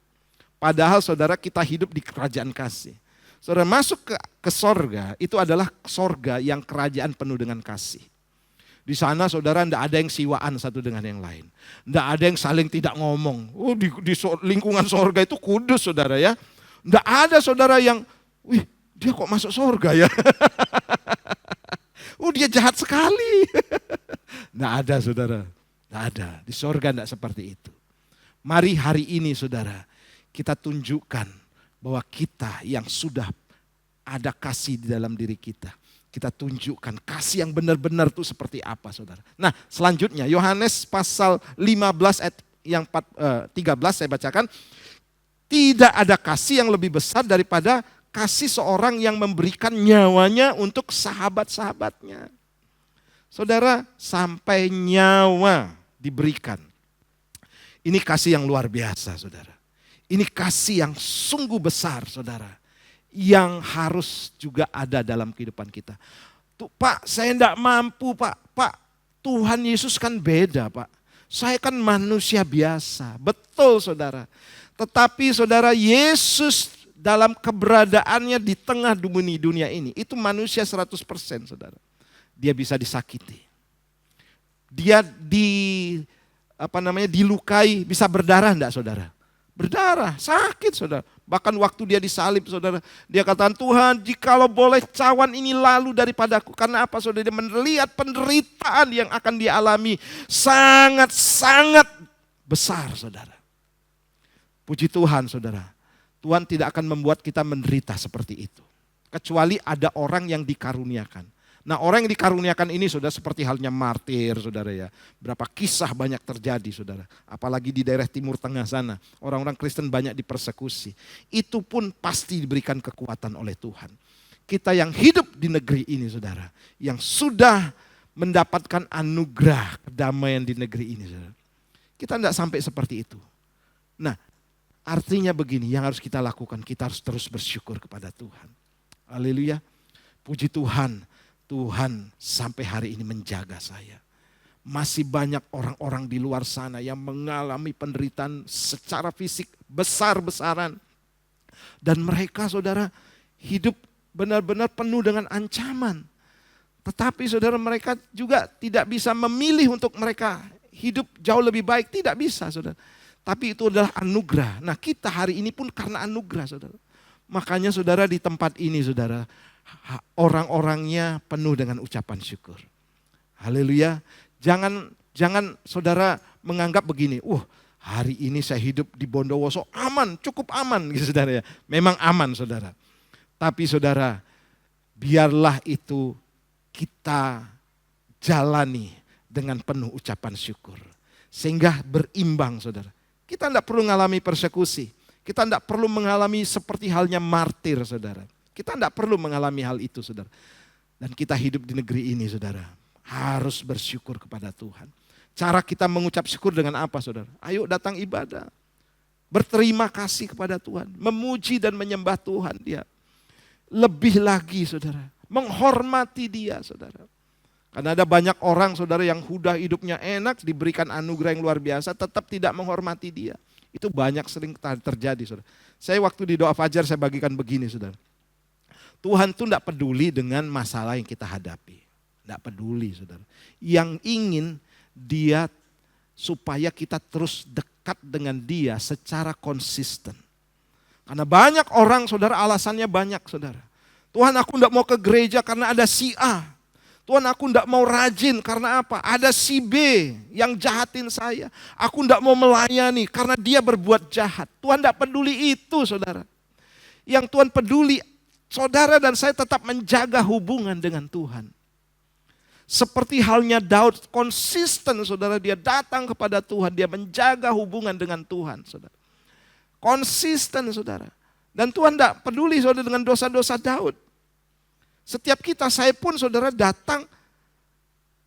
[SPEAKER 2] Padahal, saudara, kita hidup di kerajaan kasih. Saudara, masuk ke sorga, itu adalah sorga yang kerajaan penuh dengan kasih. Di sana, saudara, nggak ada yang siwaan satu dengan yang lain. Nggak ada yang saling tidak ngomong. Di lingkungan sorga itu kudus, saudara ya. Nggak ada, saudara, yang, wih, dia kok masuk sorga ya. Dia jahat sekali. Nggak ada, saudara. Nggak ada. Di sorga nggak seperti itu. Mari hari ini, saudara, kita tunjukkan bahwa kita yang sudah ada kasih di dalam diri kita. Kita tunjukkan kasih yang benar-benar itu seperti apa, saudara. Nah, selanjutnya Yohanes pasal 15 ayat yang 13 saya bacakan. Tidak ada kasih yang lebih besar daripada kasih seorang yang memberikan nyawanya untuk sahabat-sahabatnya. Saudara, sampai nyawa diberikan. Ini kasih yang luar biasa, saudara. Ini kasih yang sungguh besar, saudara. Yang harus juga ada dalam kehidupan kita. Tuh, Pak, saya tidak mampu, Pak. Pak, Tuhan Yesus kan beda, Pak. Saya kan manusia biasa. Betul, saudara. Tetapi, saudara, Yesus dalam keberadaannya di tengah dunia ini, itu manusia 100%, saudara. Dia bisa disakiti. Dia dilukai, bisa berdarah enggak, saudara? Berdarah, sakit, saudara. Bahkan waktu dia disalib, saudara, dia katakan, Tuhan, jikalau boleh cawan ini lalu daripadaku. Karena apa, saudara? Dia melihat penderitaan yang akan dialami sangat-sangat besar, saudara. Puji Tuhan, saudara. Tuhan tidak akan membuat kita menderita seperti itu. Kecuali ada orang yang dikaruniakan. Nah, orang yang dikaruniakan ini saudara seperti halnya martir saudara ya. Berapa kisah banyak terjadi saudara. Apalagi di daerah Timur Tengah sana. Orang-orang Kristen banyak dipersekusi. Itu pun pasti diberikan kekuatan oleh Tuhan. Kita yang hidup di negeri ini saudara. Yang sudah mendapatkan anugerah kedamaian di negeri ini saudara. Kita tidak sampai seperti itu. Nah, artinya begini yang harus kita lakukan. Kita harus terus bersyukur kepada Tuhan. Haleluya. Puji Tuhan. Tuhan sampai hari ini menjaga saya. Masih banyak orang-orang di luar sana yang mengalami penderitaan secara fisik besar-besaran. Dan mereka saudara hidup benar-benar penuh dengan ancaman. Tetapi saudara mereka juga tidak bisa memilih untuk mereka hidup jauh lebih baik. Tidak bisa saudara. Tapi itu adalah anugerah. Nah kita hari ini pun karena anugerah saudara. Makanya saudara di tempat ini saudara. Orang-orangnya penuh dengan ucapan syukur. Haleluya. Jangan saudara menganggap begini. Hari ini saya hidup di Bondowoso aman, cukup aman gitu saudara ya. Memang aman saudara. Tapi saudara, biarlah itu kita jalani dengan penuh ucapan syukur. Sehingga berimbang saudara. Kita tidak perlu mengalami persekusi. Kita tidak perlu mengalami seperti halnya martir saudara. Kita tidak perlu mengalami hal itu saudara. Dan kita hidup di negeri ini saudara. Harus bersyukur kepada Tuhan. Cara kita mengucap syukur dengan apa saudara? Ayo datang ibadah. Berterima kasih kepada Tuhan. Memuji dan menyembah Tuhan dia. Lebih lagi saudara. Menghormati dia saudara. Karena ada banyak orang saudara yang sudah hidupnya enak. Diberikan anugerah yang luar biasa. Tetap tidak menghormati dia. Itu banyak sering terjadi saudara. Saya waktu di doa fajar saya bagikan begini saudara. Tuhan tuh tidak peduli dengan masalah yang kita hadapi. Tidak peduli saudara. Yang ingin dia supaya kita terus dekat dengan dia secara konsisten. Karena banyak orang saudara alasannya banyak saudara. Tuhan aku tidak mau ke gereja karena ada si A. Tuhan aku tidak mau rajin karena apa? Ada si B yang jahatin saya. Aku tidak mau melayani karena dia berbuat jahat. Tuhan tidak peduli itu saudara. Yang Tuhan peduli saudara dan saya tetap menjaga hubungan dengan Tuhan. Seperti halnya Daud konsisten saudara, dia datang kepada Tuhan, dia menjaga hubungan dengan Tuhan saudara. Konsisten saudara. Dan Tuhan tidak peduli saudara dengan dosa-dosa Daud. Setiap kita, saya pun saudara datang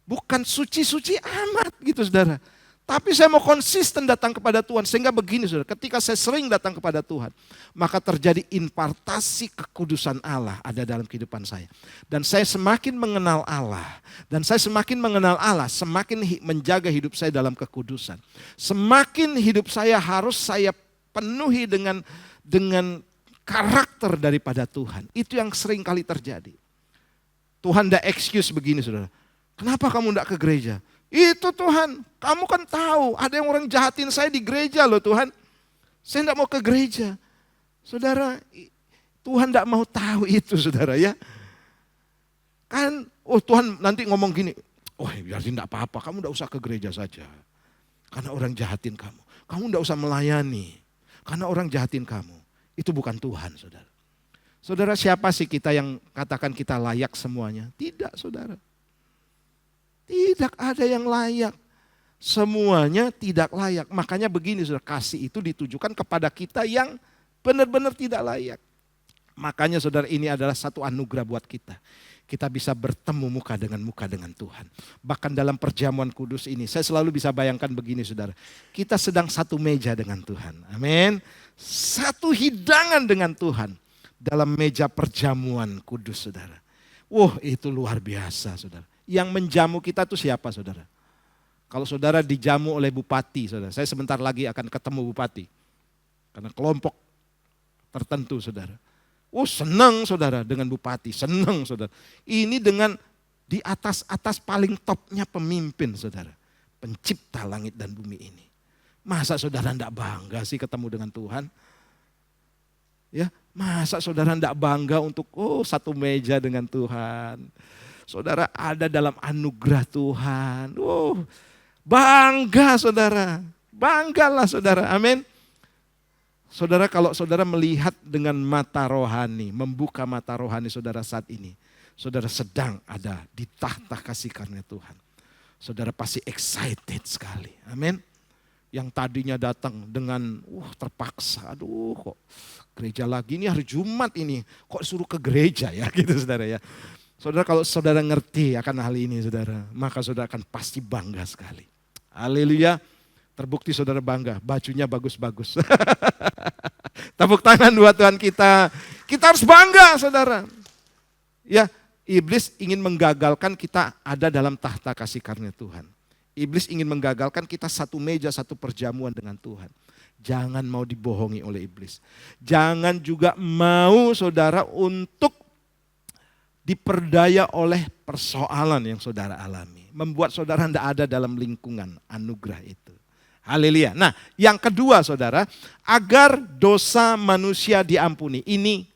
[SPEAKER 2] bukan suci-suci amat gitu saudara. Tapi saya mau konsisten datang kepada Tuhan. Sehingga begini saudara, ketika saya sering datang kepada Tuhan, maka terjadi impartasi kekudusan Allah ada dalam kehidupan saya. Dan saya semakin mengenal Allah. Dan saya semakin mengenal Allah, semakin menjaga hidup saya dalam kekudusan. Semakin hidup saya harus saya penuhi dengan karakter daripada Tuhan. Itu yang sering kali terjadi. Tuhan tidak excuse begini saudara. Kenapa kamu tidak ke gereja? Itu Tuhan, kamu kan tahu ada yang orang jahatin saya di gereja loh Tuhan. Saya tidak mau ke gereja. Saudara, Tuhan tidak mau tahu itu saudara ya. Kan, Tuhan nanti ngomong gini, biar tidak apa-apa, kamu tidak usah ke gereja saja. Karena orang jahatin kamu. Kamu tidak usah melayani, karena orang jahatin kamu. Itu bukan Tuhan saudara. Saudara, siapa sih kita yang katakan kita layak semuanya? Tidak saudara. Tidak ada yang layak. Semuanya tidak layak. Makanya begini saudara, kasih itu ditujukan kepada kita yang benar-benar tidak layak. Makanya saudara, ini adalah satu anugerah buat kita. Kita bisa bertemu muka dengan Tuhan. Bahkan dalam perjamuan kudus ini, saya selalu bisa bayangkan begini saudara. Kita sedang satu meja dengan Tuhan. Amin. Satu hidangan dengan Tuhan. Dalam meja perjamuan kudus saudara. Itu luar biasa saudara. Yang menjamu kita itu siapa saudara? Kalau saudara dijamu oleh bupati saudara. Saya sebentar lagi akan ketemu bupati. Karena kelompok tertentu saudara. Senang saudara dengan bupati. Senang saudara. Ini dengan di atas paling topnya pemimpin saudara. Pencipta langit dan bumi ini. Masa saudara tidak bangga sih ketemu dengan Tuhan? Ya, masa saudara tidak bangga untuk satu meja dengan Tuhan? Saudara ada dalam anugerah Tuhan. Bangga saudara. Banggalah saudara. Amin. Saudara, kalau saudara melihat dengan mata rohani, membuka mata rohani saudara saat ini. saudara sedang ada di tahta kasih karunia Tuhan. Saudara pasti excited sekali. Amin. Yang tadinya datang dengan terpaksa, aduh kok gereja lagi, ini hari Jumat ini, kok suruh ke gereja ya gitu saudara ya. Saudara, kalau saudara ngerti akan hal ini saudara, maka saudara akan pasti bangga sekali. Haleluya, terbukti saudara bangga, bajunya bagus-bagus. Tepuk tangan buat Tuhan kita harus bangga saudara. Ya, iblis ingin menggagalkan kita ada dalam tahta kasih karunia Tuhan. Iblis ingin menggagalkan kita satu meja, satu perjamuan dengan Tuhan. Jangan mau dibohongi oleh iblis. Jangan juga mau saudara untuk diperdaya oleh persoalan yang saudara alami. Membuat saudara tidak ada dalam lingkungan anugerah itu. Haleluya. Nah, yang kedua saudara, agar dosa manusia diampuni. Ini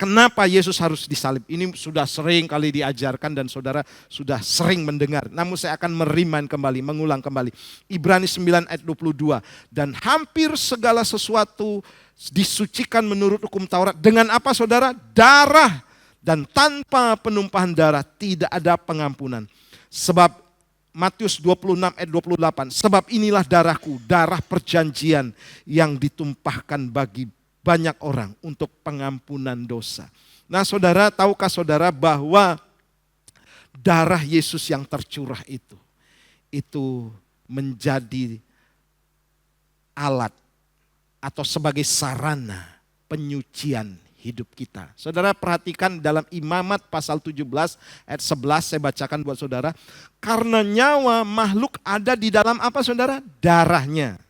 [SPEAKER 2] kenapa Yesus harus disalib. Ini sudah sering kali diajarkan dan saudara sudah sering mendengar. Namun saya akan mengulang kembali. Ibrani 9 ayat 22. Dan hampir segala sesuatu disucikan menurut hukum Taurat. Dengan apa saudara? Darah. Dan tanpa penumpahan darah tidak ada pengampunan. Sebab Matius 26 ayat 28. Sebab inilah darahku, darah perjanjian yang ditumpahkan bagi banyak orang untuk pengampunan dosa. Nah saudara, tahukah saudara bahwa darah Yesus yang tercurah itu menjadi alat atau sebagai sarana penyucian hidup kita. Saudara perhatikan dalam Imamat pasal 17 ayat 11 saya bacakan buat saudara. Karena nyawa makhluk ada di dalam apa saudara? Darahnya.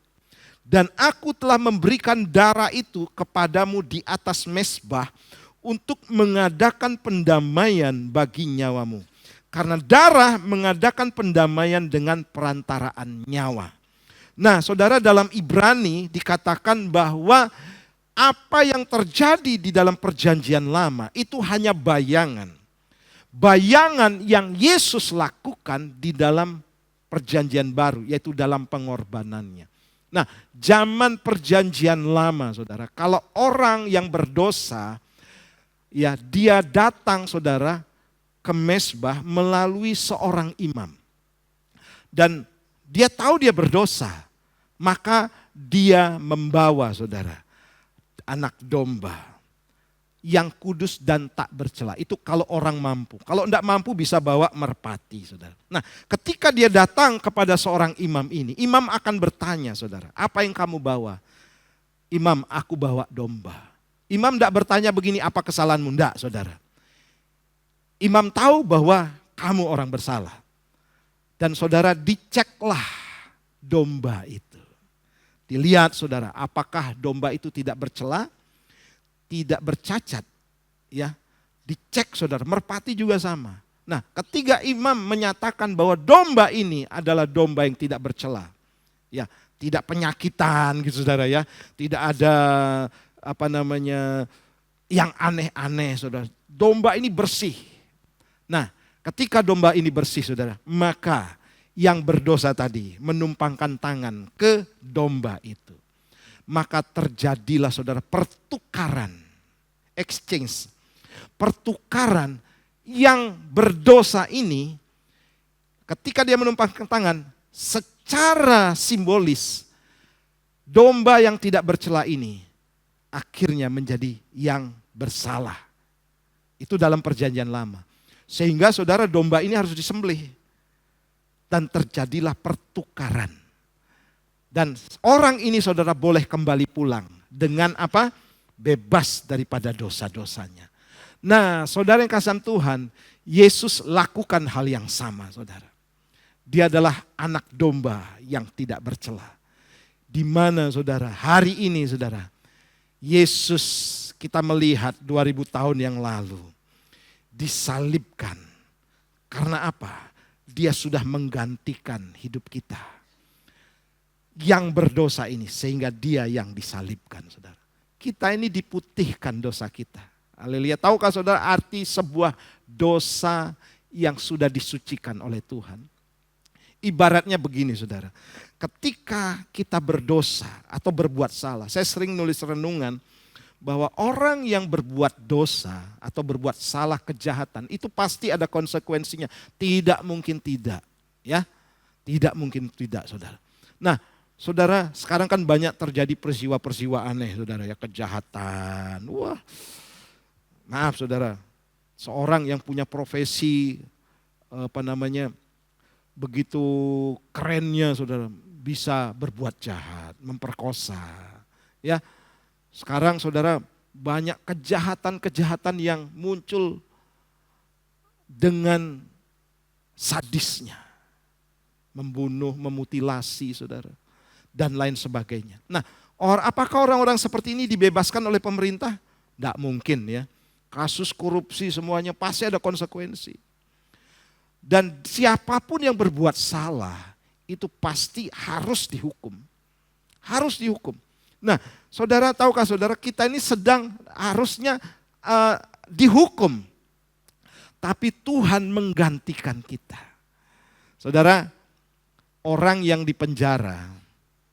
[SPEAKER 2] Dan aku telah memberikan darah itu kepadamu di atas mezbah untuk mengadakan pendamaian bagi nyawamu. Karena darah mengadakan pendamaian dengan perantaraan nyawa. Nah saudara, dalam Ibrani dikatakan bahwa apa yang terjadi di dalam perjanjian lama itu hanya bayangan. Bayangan yang Yesus lakukan di dalam perjanjian baru, yaitu dalam pengorbanannya. Nah, zaman perjanjian lama saudara, kalau orang yang berdosa, ya dia datang saudara ke mezbah melalui seorang imam. Dan dia tahu dia berdosa, maka dia membawa saudara anak domba yang kudus dan tak bercela. Itu kalau orang mampu. Kalau tidak mampu bisa bawa merpati saudara. Nah ketika dia datang kepada seorang imam ini, imam akan bertanya saudara, apa yang kamu bawa? Imam, aku bawa domba. Imam tidak bertanya begini, apa kesalahanmu? Tidak saudara. Imam tahu bahwa kamu orang bersalah. Dan saudara, diceklah domba itu. Dilihat saudara, apakah domba itu tidak bercela, tidak bercacat, ya. Dicek saudara, merpati juga sama. Nah, ketika imam menyatakan bahwa domba ini adalah domba yang tidak bercela, ya, tidak penyakitan gitu saudara ya, tidak ada yang aneh-aneh saudara. Domba ini bersih. Nah, ketika domba ini bersih saudara, maka yang berdosa tadi menumpangkan tangan ke domba itu. Maka terjadilah saudara pertukaran, exchange. Pertukaran yang berdosa ini ketika dia menumpangkan tangan secara simbolis domba yang tidak bercela ini akhirnya menjadi yang bersalah. Itu dalam perjanjian lama. Sehingga saudara domba ini harus disembelih. Dan terjadilah pertukaran. Dan orang ini saudara boleh kembali pulang. Dengan apa? Bebas daripada dosa-dosanya. Nah saudara yang kasih Tuhan, Yesus lakukan hal yang sama saudara. Dia adalah anak domba yang tidak bercela. Di mana saudara, hari ini saudara, Yesus kita melihat 2000 tahun yang lalu disalibkan. Karena apa? Dia sudah menggantikan hidup kita yang berdosa ini sehingga dia yang disalibkan saudara. Kita ini diputihkan dosa kita. Haleluya. Tahukah saudara arti sebuah dosa yang sudah disucikan oleh Tuhan? Ibaratnya begini saudara. Ketika kita berdosa atau berbuat salah. Saya sering nulis renungan bahwa orang yang berbuat dosa atau berbuat salah kejahatan itu pasti ada konsekuensinya. Tidak mungkin tidak, ya. Tidak mungkin tidak, saudara. Nah, saudara, sekarang kan banyak terjadi peristiwa-peristiwa aneh, saudara, ya, kejahatan. Wah, maaf, saudara, seorang yang punya profesi begitu kerennya, saudara, bisa berbuat jahat, memperkosa, ya. Sekarang, saudara, banyak kejahatan-kejahatan yang muncul dengan sadisnya, membunuh, memutilasi, saudara, dan lain sebagainya. Nah, apakah orang-orang seperti ini dibebaskan oleh pemerintah? Tidak mungkin, ya. Kasus korupsi semuanya pasti ada konsekuensi. Dan siapapun yang berbuat salah itu pasti harus dihukum. Harus dihukum. Nah, saudara, tahukah saudara, kita ini harusnya dihukum. Tapi Tuhan menggantikan kita. Saudara, orang yang di penjara,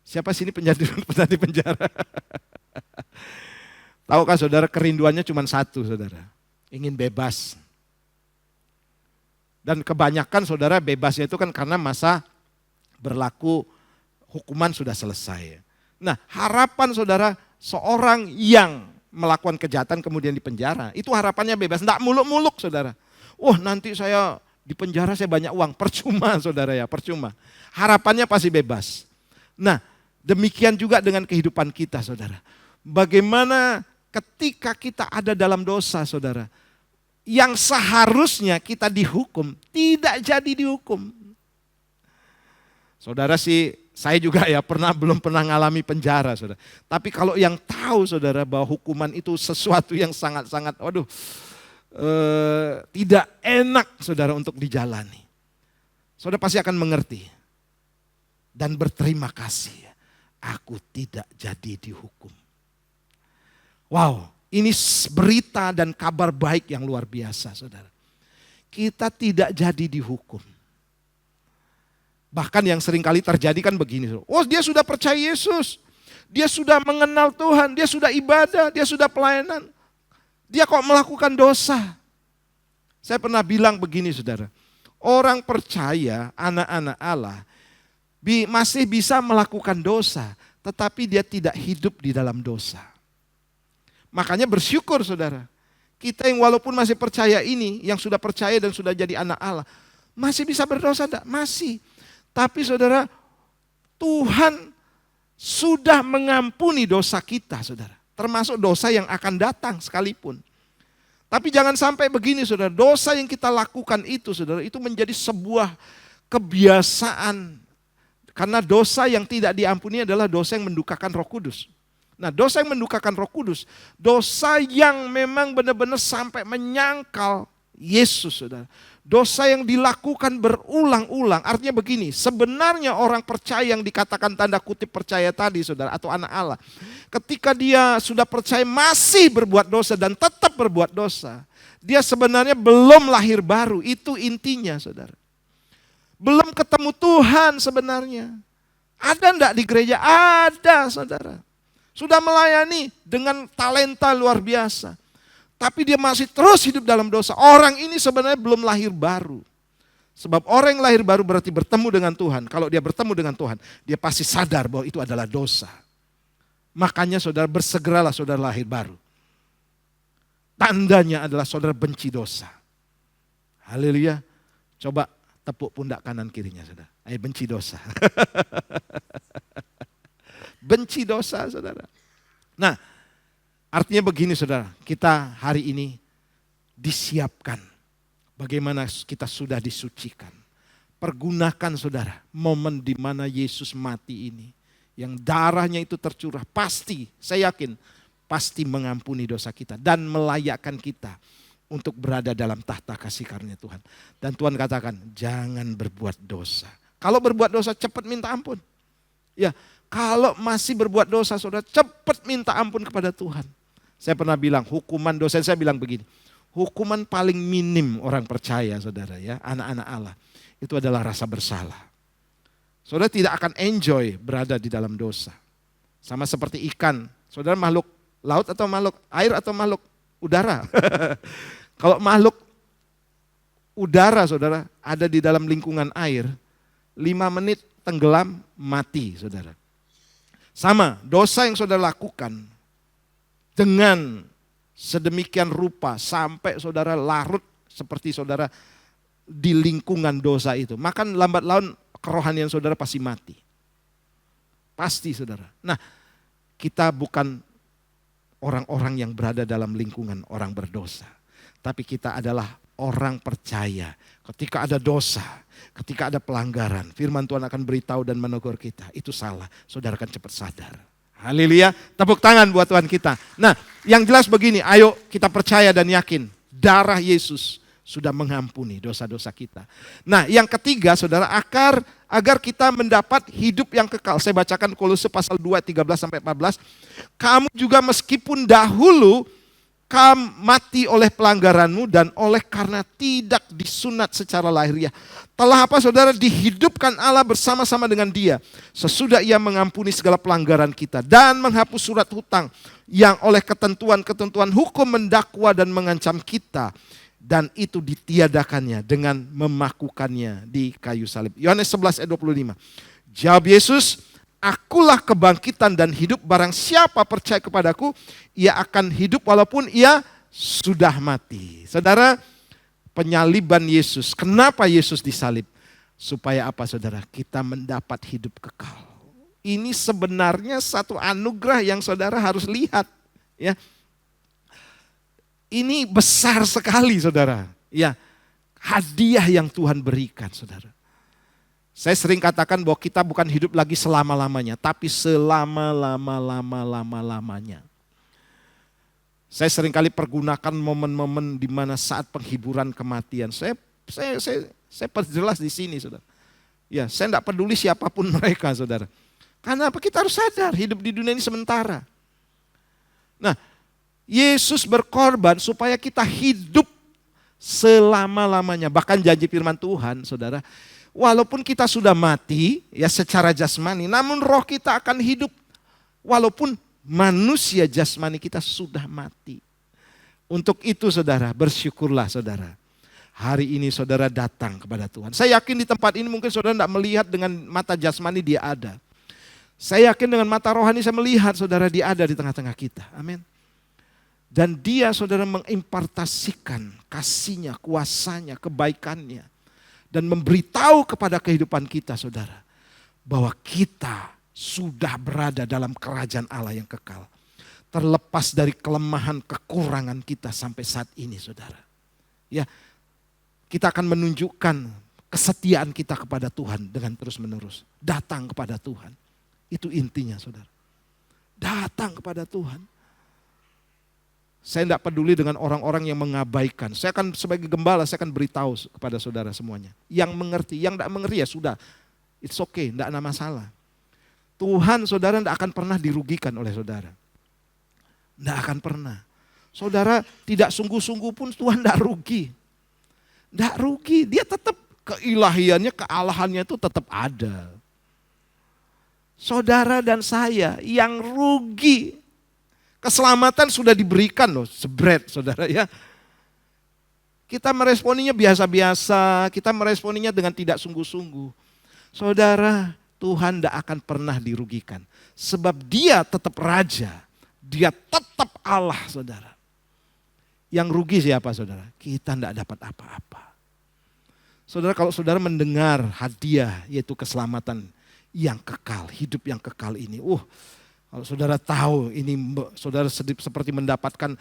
[SPEAKER 2] siapa sini pernah di penjara? Tahukah saudara, kerinduannya cuma satu, saudara, ingin bebas. Dan kebanyakan, saudara, bebasnya itu kan karena masa berlaku hukuman sudah selesai. Nah, harapan, saudara, seorang yang melakukan kejahatan kemudian di penjara, itu harapannya bebas. Tidak muluk-muluk, saudara. Oh, nanti saya di penjara saya banyak uang. Percuma, saudara, ya, percuma. Harapannya pasti bebas. Nah, demikian juga dengan kehidupan kita, saudara. Bagaimana ketika kita ada dalam dosa, saudara, yang seharusnya kita dihukum, tidak jadi dihukum. Saudara, saya juga ya belum pernah ngalami penjara, saudara. Tapi kalau yang tahu, saudara, bahwa hukuman itu sesuatu yang sangat-sangat, tidak enak, saudara, untuk dijalani. Saudara pasti akan mengerti dan berterima kasih. Aku tidak jadi dihukum. Wow, ini berita dan kabar baik yang luar biasa, saudara. Kita tidak jadi dihukum. Bahkan yang sering kali terjadi kan begini. Oh, dia sudah percaya Yesus. Dia sudah mengenal Tuhan. Dia sudah ibadah. Dia sudah pelayanan. Dia kok melakukan dosa. Saya pernah bilang begini, saudara. Orang percaya, anak-anak Allah, masih bisa melakukan dosa. Tetapi dia tidak hidup di dalam dosa. Makanya bersyukur, saudara. Kita yang walaupun masih percaya ini, yang sudah percaya dan sudah jadi anak Allah, masih bisa berdosa enggak? Masih. Tapi saudara, Tuhan sudah mengampuni dosa kita, saudara. Termasuk dosa yang akan datang sekalipun. Tapi jangan sampai begini, saudara. Dosa yang kita lakukan itu, saudara, itu menjadi sebuah kebiasaan. Karena dosa yang tidak diampuni adalah dosa yang mendukakan Roh Kudus. Nah, dosa yang mendukakan Roh Kudus, dosa yang memang benar-benar sampai menyangkal Yesus, saudara. Dosa yang dilakukan berulang-ulang. Artinya begini, sebenarnya orang percaya yang dikatakan tanda kutip percaya tadi, saudara, atau anak Allah. Ketika dia sudah percaya masih berbuat dosa dan tetap berbuat dosa, dia sebenarnya belum lahir baru. Itu intinya, saudara. Belum ketemu Tuhan sebenarnya. Ada enggak di gereja? Ada, saudara. Sudah melayani dengan talenta luar biasa. Tapi dia masih terus hidup dalam dosa. Orang ini sebenarnya belum lahir baru. Sebab orang yang lahir baru berarti bertemu dengan Tuhan. Kalau dia bertemu dengan Tuhan, dia pasti sadar bahwa itu adalah dosa. Makanya saudara, bersegeralah saudara lahir baru. Tandanya adalah saudara benci dosa. Haleluya. Coba tepuk pundak kanan kirinya, saudara. Ayo, benci dosa. Benci dosa, saudara. Nah, artinya begini, saudara, kita hari ini disiapkan. Bagaimana kita sudah disucikan. Pergunakan, saudara, momen di mana Yesus mati ini. Yang darahnya itu tercurah, pasti, saya yakin, pasti mengampuni dosa kita. Dan melayakkan kita untuk berada dalam tahta kasih karunia Tuhan. Dan Tuhan katakan, jangan berbuat dosa. Kalau berbuat dosa, cepat minta ampun. Ya, kalau masih berbuat dosa, saudara, cepat minta ampun kepada Tuhan. Saya pernah bilang, hukuman dosa, saya bilang begini, hukuman paling minim orang percaya, saudara, ya, anak-anak Allah, itu adalah rasa bersalah. Saudara tidak akan enjoy berada di dalam dosa. Sama seperti ikan, saudara, makhluk Laut atau makhluk air atau makhluk udara? Kalau makhluk udara saudara ada di dalam lingkungan air, 5 menit tenggelam mati saudara. Sama dosa yang saudara lakukan dengan sedemikian rupa sampai saudara larut seperti saudara di lingkungan dosa itu. Maka lambat laun kerohanian saudara pasti mati. Pasti saudara. Nah kita bukan orang-orang yang berada dalam lingkungan orang berdosa. Tapi kita adalah orang percaya. Ketika ada dosa, ketika ada pelanggaran, firman Tuhan akan beritahu dan menegur kita. Itu salah, saudara akan cepat sadar. Haleluya, tepuk tangan buat Tuhan kita. Nah yang jelas begini, ayo kita percaya dan yakin. Darah Yesus sudah mengampuni dosa-dosa kita. Nah yang ketiga saudara, agar kita mendapat hidup yang kekal. Saya bacakan Kolose pasal 2, 13-14. Kamu juga meskipun dahulu kamu mati oleh pelanggaranmu dan oleh karena tidak disunat secara lahiriah. Telah apa saudara? Dihidupkan Allah bersama-sama dengan Dia. Sesudah Ia mengampuni segala pelanggaran kita dan menghapus surat hutang yang oleh ketentuan-ketentuan hukum mendakwa dan mengancam kita. Dan itu ditiadakannya dengan memakukannya di kayu salib. Yohanes 11 ayat 25. Jawab Yesus, akulah kebangkitan dan hidup, barang siapa percaya kepadaku, ia akan hidup walaupun ia sudah mati. Saudara, penyaliban Yesus, kenapa Yesus disalib? Supaya apa saudara? Kita mendapat hidup kekal. Ini sebenarnya satu anugerah yang saudara harus lihat. Ya. Ini besar sekali saudara. Ya, hadiah yang Tuhan berikan saudara. Saya sering katakan bahwa kita bukan hidup lagi selama-lamanya, tapi selama-lama-lama-lama-lamanya. Saya sering kali pergunakan momen-momen di mana saat penghiburan kematian. Saya perjelas di sini saudara. Ya, saya tidak peduli siapapun mereka saudara. Karena apa? Kita harus sadar hidup di dunia ini sementara. Nah, Yesus berkorban supaya kita hidup selama-lamanya. Bahkan janji firman Tuhan saudara, walaupun kita sudah mati ya secara jasmani, namun roh kita akan hidup. Walaupun manusia jasmani kita sudah mati. Untuk itu saudara, bersyukurlah saudara. Hari ini saudara datang kepada Tuhan. Saya yakin di tempat ini mungkin saudara tidak melihat dengan mata jasmani dia ada. Saya yakin dengan mata rohani saya melihat saudara dia ada di tengah-tengah kita. Amin. Dan dia saudara mengimpartasikan kasihnya, kuasanya, kebaikannya. Dan memberitahu kepada kehidupan kita saudara. Bahwa kita sudah berada dalam kerajaan Allah yang kekal. Terlepas dari kelemahan, kekurangan kita sampai saat ini saudara. Ya, kita akan menunjukkan kesetiaan kita kepada Tuhan dengan terus menerus. Datang kepada Tuhan. Itu intinya saudara. Datang kepada Tuhan. Saya tidak peduli dengan orang-orang yang mengabaikan. Saya akan sebagai gembala, saya akan beritahu kepada saudara semuanya. Yang mengerti, yang tidak mengerti ya sudah. It's okay, tidak ada masalah. Tuhan saudara tidak akan pernah dirugikan oleh saudara. Tidak akan pernah. Saudara tidak sungguh-sungguh pun Tuhan tidak rugi. Tidak rugi, dia tetap keilahiannya, kealahannya itu tetap ada. Saudara dan saya yang rugi. Keselamatan sudah diberikan loh, sebret saudara ya. Kita meresponinya biasa-biasa, kita meresponinya dengan tidak sungguh-sungguh. Saudara, Tuhan tidak akan pernah dirugikan. Sebab dia tetap raja, dia tetap Allah saudara. Yang rugi siapa saudara? Kita tidak dapat apa-apa. Saudara, kalau saudara mendengar hadiah yaitu keselamatan yang kekal, hidup yang kekal ini. Kalau saudara tahu ini saudara seperti mendapatkan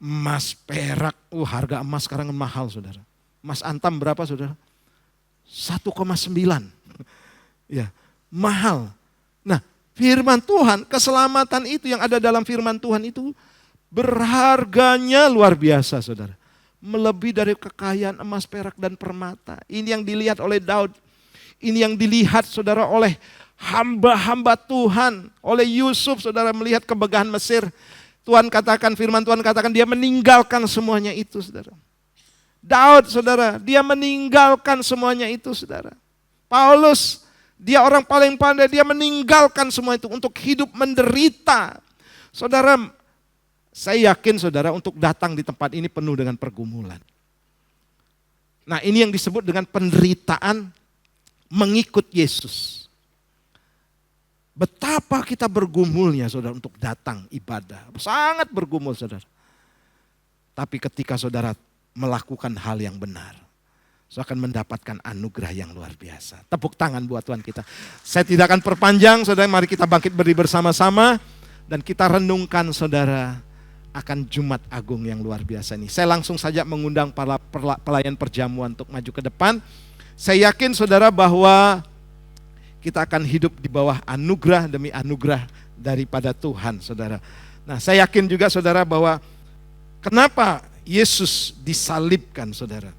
[SPEAKER 2] emas, perak. Harga emas sekarang mahal saudara. Emas antam berapa saudara? 1,9. Ya, mahal. Nah, firman Tuhan, keselamatan itu yang ada dalam firman Tuhan itu berharganya luar biasa saudara. Melebihi dari kekayaan emas, perak dan permata. Ini yang dilihat oleh Daud. Ini yang dilihat saudara oleh hamba-hamba Tuhan, oleh Yusuf saudara melihat kemegahan Mesir. Tuhan katakan, firman Tuhan katakan dia meninggalkan semuanya itu saudara. Daud saudara, dia meninggalkan semuanya itu saudara. Paulus, dia orang paling pandai, dia meninggalkan semua itu untuk hidup menderita. Saudara, Saya yakin saudara untuk datang di tempat ini penuh dengan pergumulan. Nah, ini yang disebut dengan penderitaan mengikut Yesus. Betapa kita bergumulnya saudara untuk datang ibadah. Sangat bergumul saudara. Tapi ketika saudara melakukan hal yang benar, saudara akan mendapatkan anugerah yang luar biasa. Tepuk tangan buat Tuhan kita. Saya tidak akan perpanjang saudara, mari kita bangkit berdiri bersama-sama. Dan kita renungkan saudara akan Jumat Agung yang luar biasa ini. Saya langsung saja mengundang para pelayan perjamuan untuk maju ke depan. Saya yakin saudara bahwa kita akan hidup di bawah anugerah demi anugerah daripada Tuhan saudara. Nah, saya yakin juga saudara bahwa kenapa Yesus disalibkan saudara.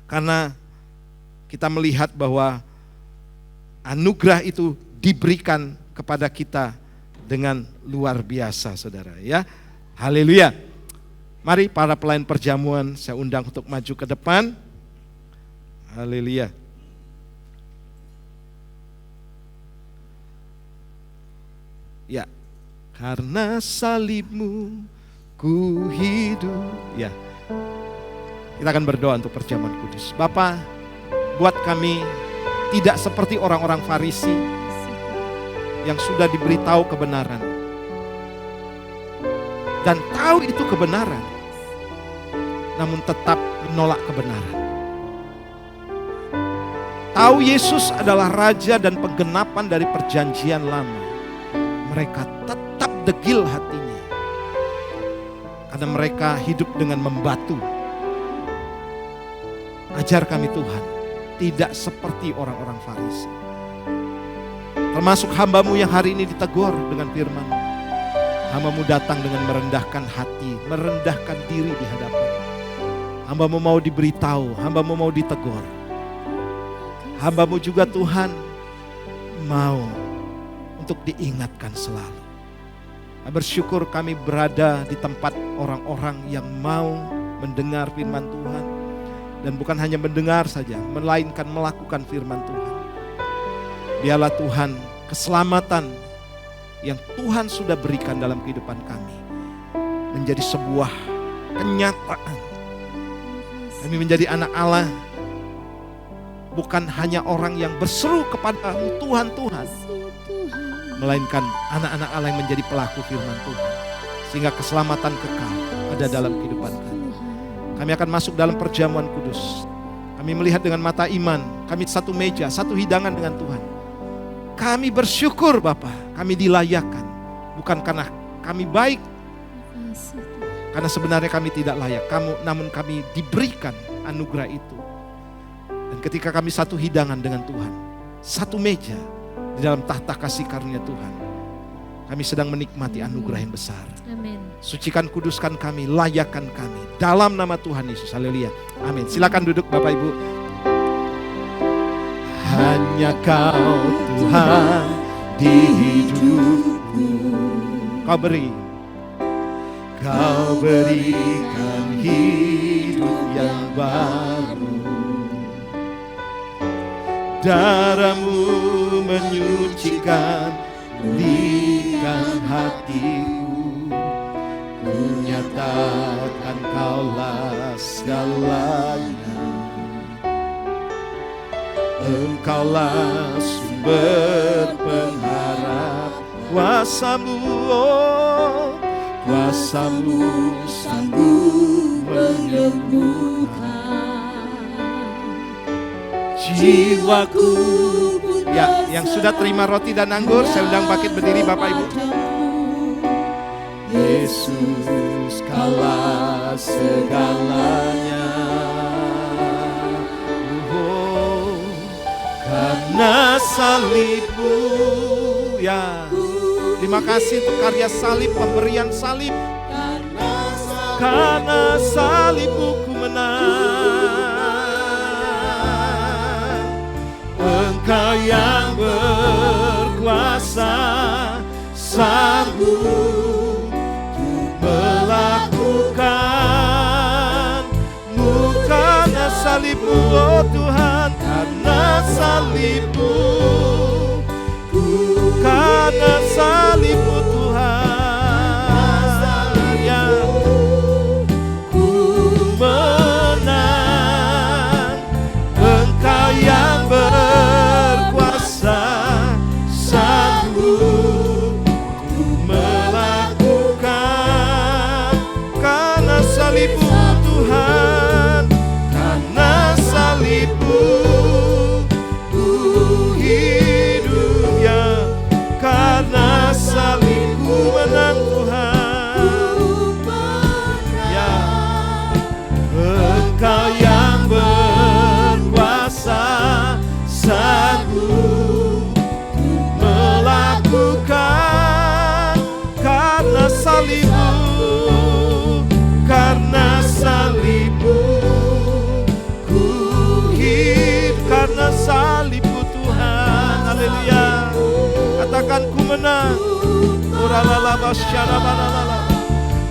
[SPEAKER 2] Karena kita melihat bahwa anugerah itu diberikan kepada kita dengan luar biasa saudara ya. Haleluya. Mari para pelayan perjamuan saya undang untuk maju ke depan. Haleluya. Ya, karena salibmu ku hidup. Ya, kita akan berdoa untuk perjamuan kudus. Bapa, buat kami tidak seperti orang-orang Farisi yang sudah diberitahu kebenaran dan tahu itu kebenaran, namun tetap menolak kebenaran. Tahu Yesus adalah Raja dan penggenapan dari perjanjian lama, mereka tetap degil hatinya karena mereka hidup dengan membatu. Ajar kami Tuhan, tidak seperti orang-orang Farisi. Termasuk hamba-Mu yang hari ini ditegur dengan firman. Hamba-Mu datang dengan merendahkan hati, merendahkan diri di hadapan. Hamba-Mu mau diberitahu, hamba-Mu mau ditegur. Hamba-Mu juga Tuhan mau untuk diingatkan selalu. Bersyukur kami berada di tempat orang-orang yang mau mendengar firman Tuhan. Dan bukan hanya mendengar saja, melainkan melakukan firman Tuhan. Biarlah Tuhan keselamatan yang Tuhan sudah berikan dalam kehidupan kami menjadi sebuah kenyataan. Kami menjadi anak Allah, bukan hanya orang yang berseru kepada Tuhan, melainkan anak-anak Allah yang menjadi pelaku firman Tuhan. Sehingga keselamatan kekal ada dalam kehidupan kami. Kami akan masuk dalam perjamuan kudus. Kami melihat dengan mata iman, kami satu meja, satu hidangan dengan Tuhan. Kami bersyukur Bapa, kami dilayakkan. Bukan karena kami baik, karena sebenarnya kami tidak layak. Namun kami diberikan anugerah itu. Dan ketika kami satu hidangan dengan Tuhan, satu meja di dalam tahta kasih karunia Tuhan, kami sedang menikmati anugerah yang besar.
[SPEAKER 1] Amin.
[SPEAKER 2] Sucikan, kuduskan kami, layakkan kami. Dalam nama Tuhan Yesus, haleluya. Amin. Silakan duduk Bapak Ibu. Hanya Kau Tuhan di hidupku. Kau berikan hidup yang baru. Darah-Mu menyucikan, pulihkan hatiku. Ku nyatakan Kaulah segalanya. Engkaulah sumber pengharap. Kuasa-Mu, oh, Kuasa-Mu sanggup menyembuhkan jiwaku. Ya, yang sudah terima roti dan anggur, saya undang bangkit berdiri Bapak Ibu. Yesus, Kaulah segalanya. Oh, karena salib-Mu, ya. Terima kasih untuk karya salib, pemberian salib. Karena salib-Mu ku menang. Engkau yang berkuasa, sanggup melakukan. Karena salib-Mu, oh Tuhan, karena salib-Mu, karena salib-Mu Tuhan,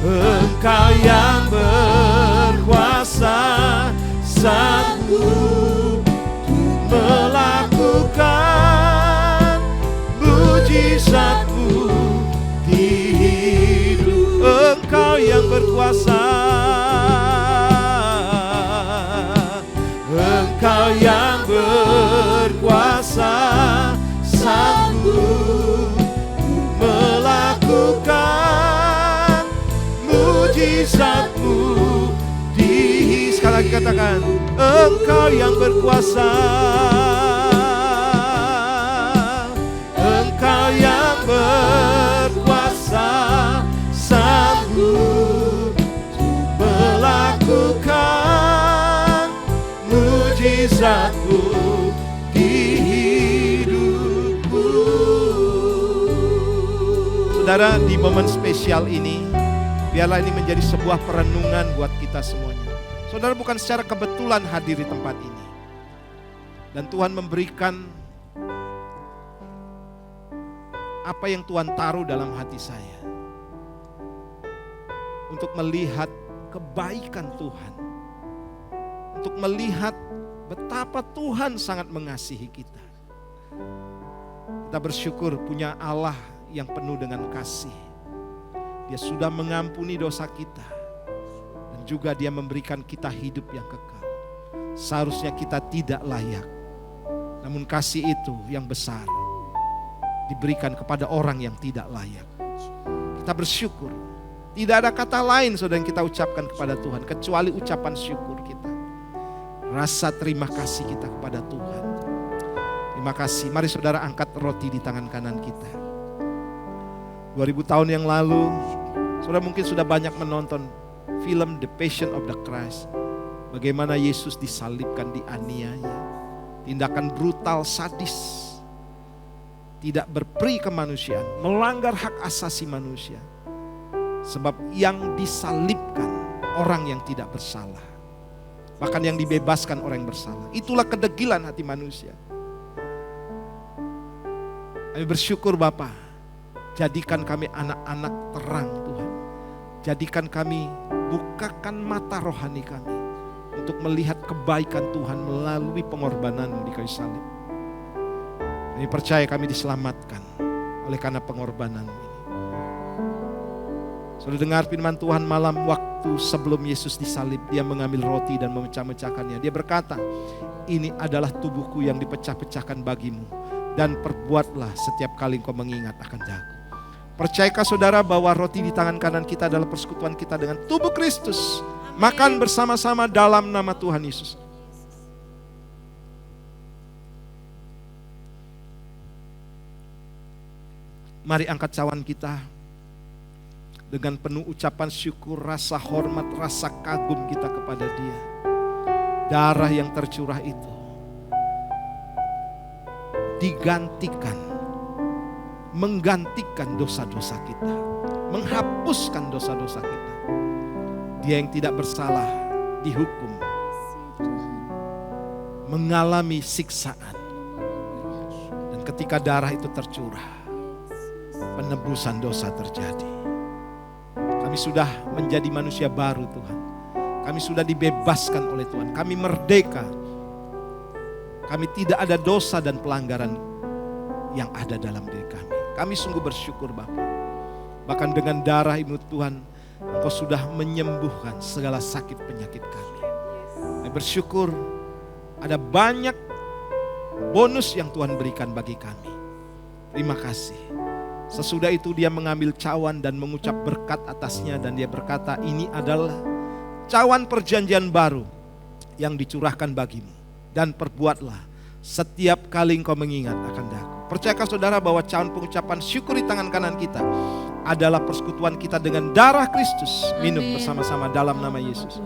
[SPEAKER 2] Engkau yang berkuasa, sanggup melakukan mujizat-Mu di hidup. Engkau yang berkuasa, Engkau yang berkuasa, sanggup melakukan mujizat-Mu di. Sekali lagi katakan, Engkau yang berkuasa, Engkau yang berkuasa, sanggup melakukan mujizat-Mu di hidupku. Saudara, di momen spesial ini, biarlah ini menjadi sebuah perenungan buat kita semuanya. Saudara bukan secara kebetulan hadir di tempat ini. Dan Tuhan memberikan apa yang Tuhan taruh dalam hati saya. Untuk melihat kebaikan Tuhan. Untuk melihat betapa Tuhan sangat mengasihi kita. Kita bersyukur punya Allah yang penuh dengan kasih. Dia sudah mengampuni dosa kita. Dan juga Dia memberikan kita hidup yang kekal. Seharusnya kita tidak layak. Namun kasih itu yang besar diberikan kepada orang yang tidak layak. Kita bersyukur. Tidak ada kata lain saudara yang kita ucapkan kepada Tuhan kecuali ucapan syukur kita. Rasa terima kasih kita kepada Tuhan. Terima kasih. Mari saudara angkat roti di tangan kanan kita. 2000 tahun yang lalu, saudara mungkin sudah banyak menonton film The Passion of the Christ. Bagaimana Yesus disalibkan, dianiaya. Tindakan brutal, sadis. Tidak berperi kemanusiaan, melanggar hak asasi manusia. Sebab yang disalibkan orang yang tidak bersalah. Bahkan yang dibebaskan orang yang bersalah. Itulah kedegilan hati manusia. Kami bersyukur Bapa, jadikan kami anak-anak terang Tuhan. Jadikan kami, bukakan mata rohani kami untuk melihat kebaikan Tuhan melalui pengorbanan-Mu di kayu salib. Kami percaya kami diselamatkan oleh karena pengorbanan-Mu ini. Sudah dengar firman Tuhan malam waktu sebelum Yesus disalib, Dia mengambil roti dan memecah-mecahkannya. Dia berkata, ini adalah tubuhku yang dipecah-pecahkan bagimu. Dan perbuatlah setiap kali engkau mengingat akan daku. Percayakah saudara bahwa roti di tangan kanan kita adalah persekutuan kita dengan tubuh Kristus. Makan bersama-sama dalam nama Tuhan Yesus. Mari angkat cawan kita dengan penuh ucapan syukur, rasa hormat, rasa kagum kita kepada Dia. Darah yang tercurah itu digantikan, menggantikan dosa-dosa kita, menghapuskan dosa-dosa kita. Dia yang tidak bersalah dihukum, mengalami siksaan. Dan ketika darah itu tercurah, penebusan dosa terjadi. Kami sudah menjadi manusia baru Tuhan. Kami sudah dibebaskan oleh Tuhan. Kami merdeka. Kami tidak ada dosa dan pelanggaran yang ada dalam diri kami. Kami sungguh bersyukur Bapa. Bahkan dengan darah-Mu Tuhan, Engkau sudah menyembuhkan segala sakit penyakit kami. Kami bersyukur ada banyak bonus yang Tuhan berikan bagi kami. Terima kasih. Sesudah itu Dia mengambil cawan dan mengucap berkat atasnya. Dan Dia berkata, ini adalah cawan perjanjian baru yang dicurahkan bagimu. Dan perbuatlah setiap kali engkau mengingat akan daku. Percayakah saudara bahwa cawan pengucapan syukur di tangan kanan kita adalah persekutuan kita dengan darah Kristus. Minum bersama-sama dalam nama Yesus.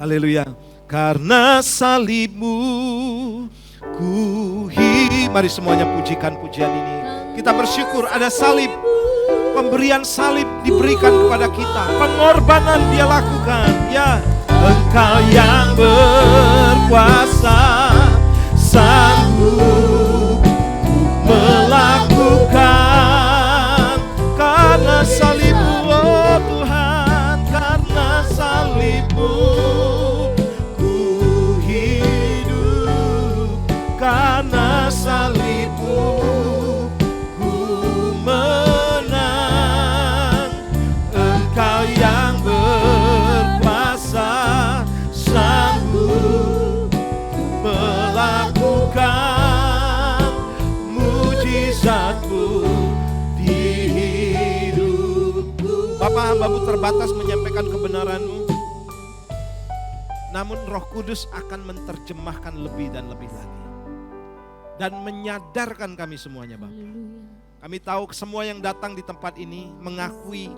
[SPEAKER 2] Haleluya. Karena salib-Mu mari semuanya pujikan pujian ini. Kita bersyukur ada salib. Pemberian salib diberikan kepada kita. Pengorbanan Dia lakukan. Ya, Engkau yang berkuasa, sanggup melakukan hamba-Mu terbatas menyampaikan kebenaran-Mu. Namun Roh Kudus akan menerjemahkan lebih dan lebih lagi. Dan menyadarkan kami semuanya Bapa. Kami tahu semua yang datang di tempat ini mengakui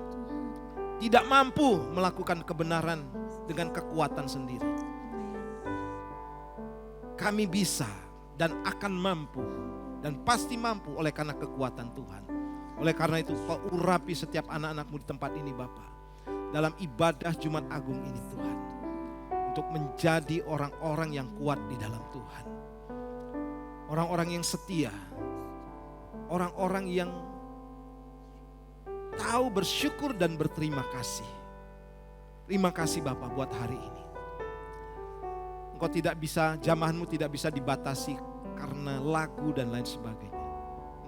[SPEAKER 2] tidak mampu melakukan kebenaran dengan kekuatan sendiri. Kami bisa dan akan mampu dan pasti mampu oleh karena kekuatan Tuhan. Oleh karena itu Kau urapi setiap anak-anak-Mu di tempat ini Bapa. Dalam ibadah Jumat Agung ini Tuhan. Untuk menjadi orang-orang yang kuat di dalam Tuhan. Orang-orang yang setia. Orang-orang yang tahu bersyukur dan berterima kasih. Terima kasih Bapa buat hari ini. Engkau tidak bisa, jamahan-Mu tidak bisa dibatasi karena lagu dan lain sebagainya.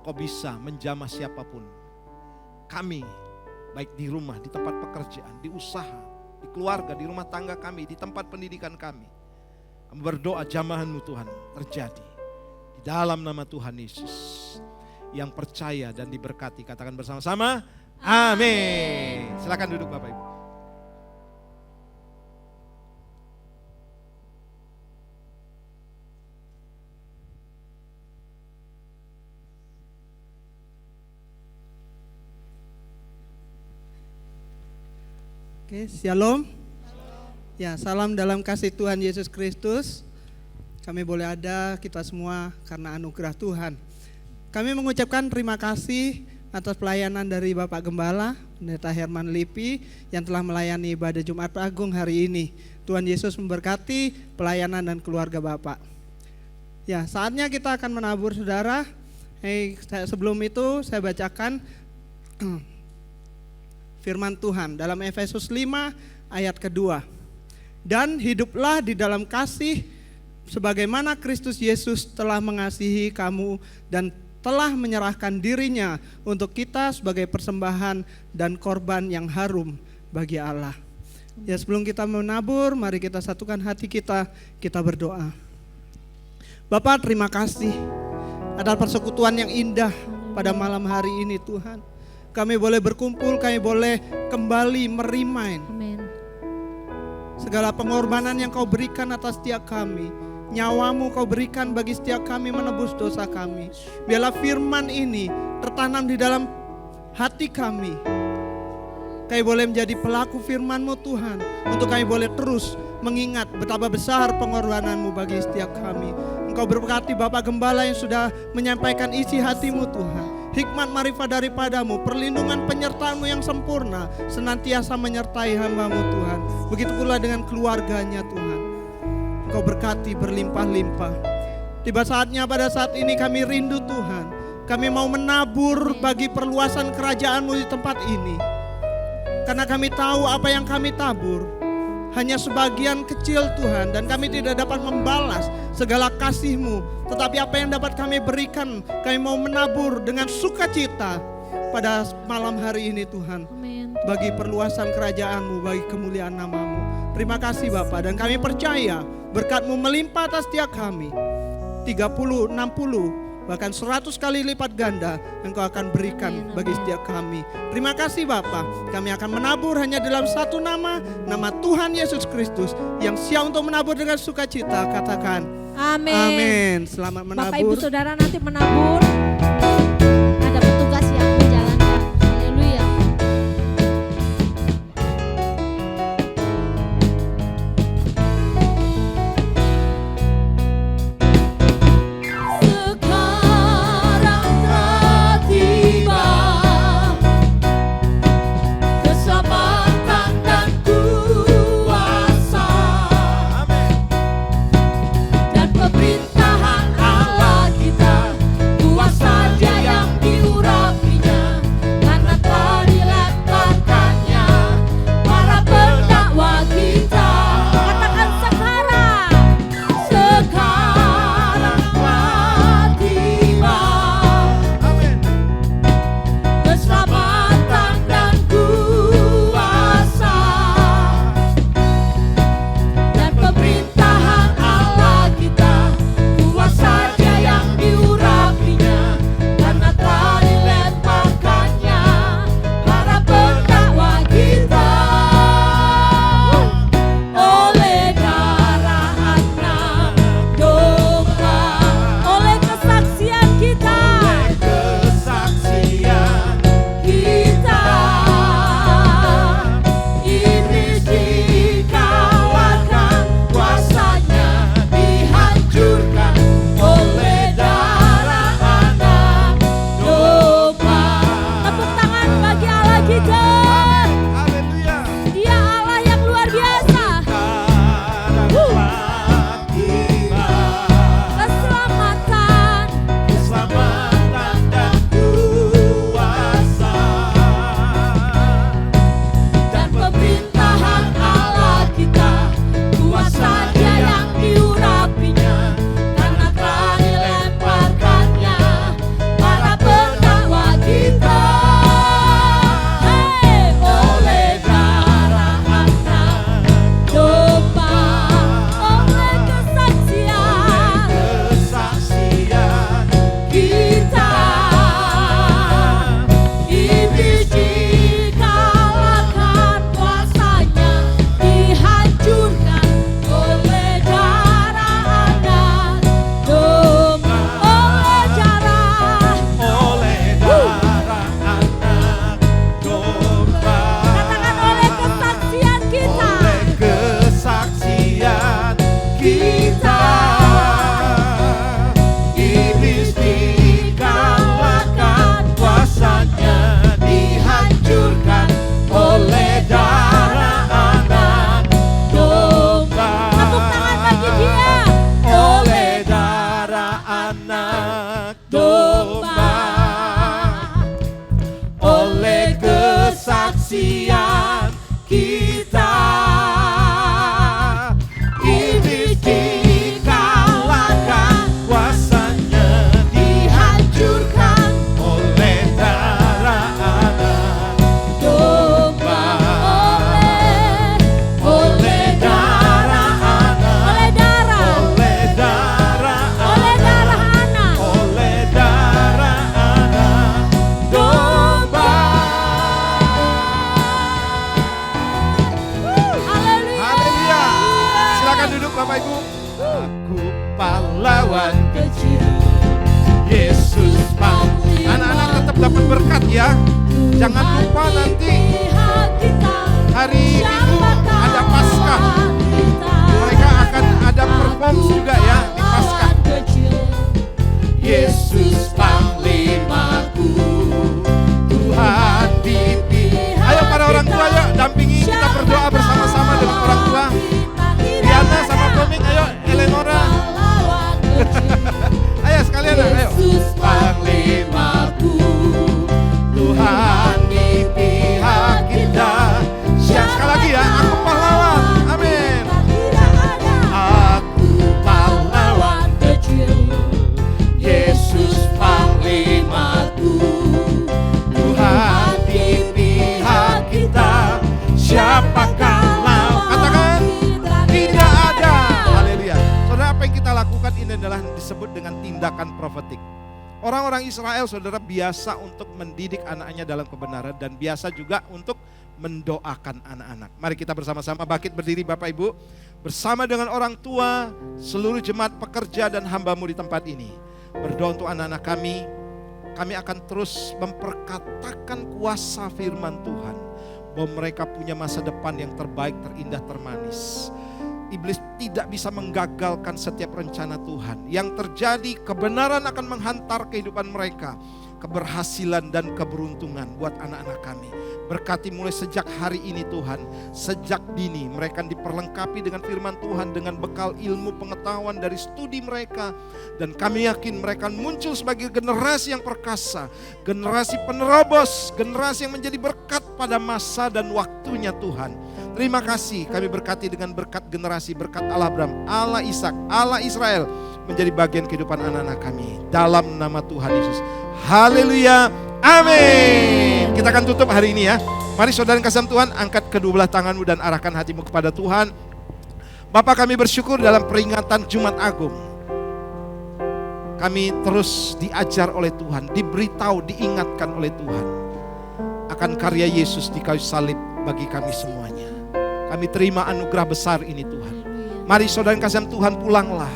[SPEAKER 2] Engkau bisa menjamah siapapun. Kami, baik di rumah, di tempat pekerjaan, di usaha, di keluarga, di rumah tangga kami, di tempat pendidikan kami. Kami berdoa jamahan-Mu Tuhan terjadi. Di dalam nama Tuhan Yesus. Yang percaya dan diberkati, katakan bersama-sama, amin. Silakan duduk Bapak Ibu.
[SPEAKER 4] Oke, shalom. Ya, salam dalam kasih Tuhan Yesus Kristus. Kami boleh ada kita semua karena anugerah Tuhan. Kami mengucapkan terima kasih atas pelayanan dari Bapak Gembala, Pendeta Herman Lipi yang telah melayani ibadah Jumat Agung hari ini. Tuhan Yesus memberkati pelayanan dan keluarga Bapak. Ya, saatnya kita akan menabur saudara. Sebelum itu saya bacakan firman Tuhan dalam Efesus 5 ayat kedua. Dan hiduplah di dalam kasih sebagaimana Kristus Yesus telah mengasihi kamu dan telah menyerahkan dirinya untuk kita sebagai persembahan dan korban yang harum bagi Allah. Ya, sebelum kita menabur, mari kita satukan hati kita berdoa. Bapa, terima kasih atas persekutuan yang indah pada malam hari ini Tuhan. Kami boleh berkumpul, kami boleh kembali merimain segala pengorbanan yang Kau berikan atas setiap kami. Nyawa-Mu Kau berikan bagi setiap kami menebus dosa kami. Biarlah firman ini tertanam di dalam hati kami. Kami boleh menjadi pelaku firman-Mu Tuhan. Untuk kami boleh terus mengingat betapa besar pengorbanan-Mu bagi setiap kami. Engkau berkati Bapak Gembala yang sudah menyampaikan isi hati-Mu Tuhan. Hikmat marifat daripada-Mu, perlindungan penyertaan-Mu yang sempurna senantiasa menyertai hamba-Mu Tuhan. Begitu pula dengan keluarganya Tuhan. Kau berkati berlimpah-limpah. Tiba saatnya pada saat ini kami rindu Tuhan. Kami mau menabur bagi perluasan kerajaan-Mu di tempat ini. Karena kami tahu apa yang kami tabur hanya sebagian kecil Tuhan. Dan kami tidak dapat membalas segala kasih-Mu. Tetapi apa yang dapat kami berikan, kami mau menabur dengan sukacita pada malam hari ini Tuhan. Bagi perluasan kerajaan-Mu, bagi kemuliaan nama-Mu. Terima kasih Bapa, dan kami percaya berkat-Mu melimpah atas setiap kami. 30, 60, bahkan 100 kali lipat ganda Engkau akan berikan bagi setiap kami. Terima kasih Bapa. Kami akan menabur hanya dalam satu nama Tuhan Yesus Kristus yang siap untuk menabur dengan sukacita. Katakan
[SPEAKER 1] amin.
[SPEAKER 4] Amin. Selamat menabur.
[SPEAKER 1] Bapak Ibu Saudara nanti menabur. Ada petugas yang menjalankan. Haleluya.
[SPEAKER 5] Pemerintahan Allah kita kuasa
[SPEAKER 2] Bapak Ibu. Aku pahlawan
[SPEAKER 1] kecil,
[SPEAKER 2] Yesus panglima. Anak-anak tetap dapat berkat ya. Jangan lupa nanti hari Minggu ada Paskah. Mereka akan ada perform juga ya di Paskah. Yesus panglimaku, Tuhan di pihak. Ayo para orang tua, yuk dampingi kita berdoa bersama-sama dengan orang tua. Diana sama Koming, ayo Eleonora. Ayo sekalian, ayo. Panglimaku, Tuhan di pihak kita. Sekali lagi ya, aku pahlawan. Amin. Aku pahlawan kecil, Yesus panglimaku, Tuhan di pihak kita. Siapakah lawan? Katakan, tidak ada. Haleluya. Saudara, apa yang kita lakukan ini adalah disebut dengan tindakan profetik. Orang-orang Israel, saudara, biasa untuk mendidik anak-anaknya dalam kebenaran dan biasa juga untuk mendoakan anak-anak. Mari kita bersama-sama bangkit berdiri Bapak Ibu, bersama dengan orang tua, seluruh jemaat pekerja dan hamba-Mu di tempat ini. Berdoa untuk anak-anak kami. Kami akan terus memperkatakan kuasa firman Tuhan, bahwa mereka punya masa depan yang terbaik, terindah, termanis. Iblis tidak bisa menggagalkan setiap rencana Tuhan. Yang terjadi, kebenaran akan menghantar kehidupan mereka. Keberhasilan dan keberuntungan buat anak-anak kami. Berkati mulai sejak hari ini Tuhan, sejak dini mereka diperlengkapi dengan firman Tuhan, dengan bekal ilmu pengetahuan dari studi mereka. Dan kami yakin mereka muncul sebagai generasi yang perkasa, generasi penerobos, generasi yang menjadi berkat pada masa dan waktunya Tuhan. Terima kasih, kami berkati dengan berkat generasi, berkat Allah Abraham, Allah Ishak, Allah Israel menjadi bagian kehidupan anak-anak kami. Dalam nama Tuhan Yesus. Haleluya. Amin. Kita akan tutup hari ini ya. Mari saudara yang kasih Tuhan, angkat kedua belah tanganmu dan arahkan hatimu kepada Tuhan. Bapa, kami bersyukur dalam peringatan Jumat Agung. Kami terus diajar oleh Tuhan, diberitahu, diingatkan oleh Tuhan akan karya Yesus di kayu salib bagi kami semuanya. Kami terima anugerah besar ini Tuhan. Mari saudara yang kasih Tuhan, pulanglah.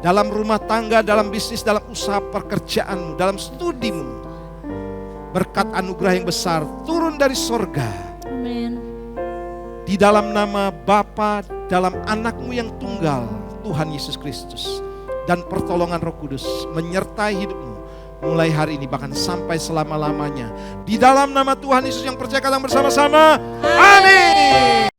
[SPEAKER 2] Dalam rumah tangga, dalam bisnis, dalam usaha pekerjaanmu, dalam studimu. Berkat anugerah yang besar turun dari sorga.
[SPEAKER 1] Amin.
[SPEAKER 2] Di dalam nama Bapa, dalam anakmu yang tunggal, Tuhan Yesus Kristus. Dan pertolongan Roh Kudus menyertai hidupmu. Mulai hari ini bahkan sampai selama-lamanya. Di dalam nama Tuhan Yesus yang percaya katakan bersama-sama. Amin.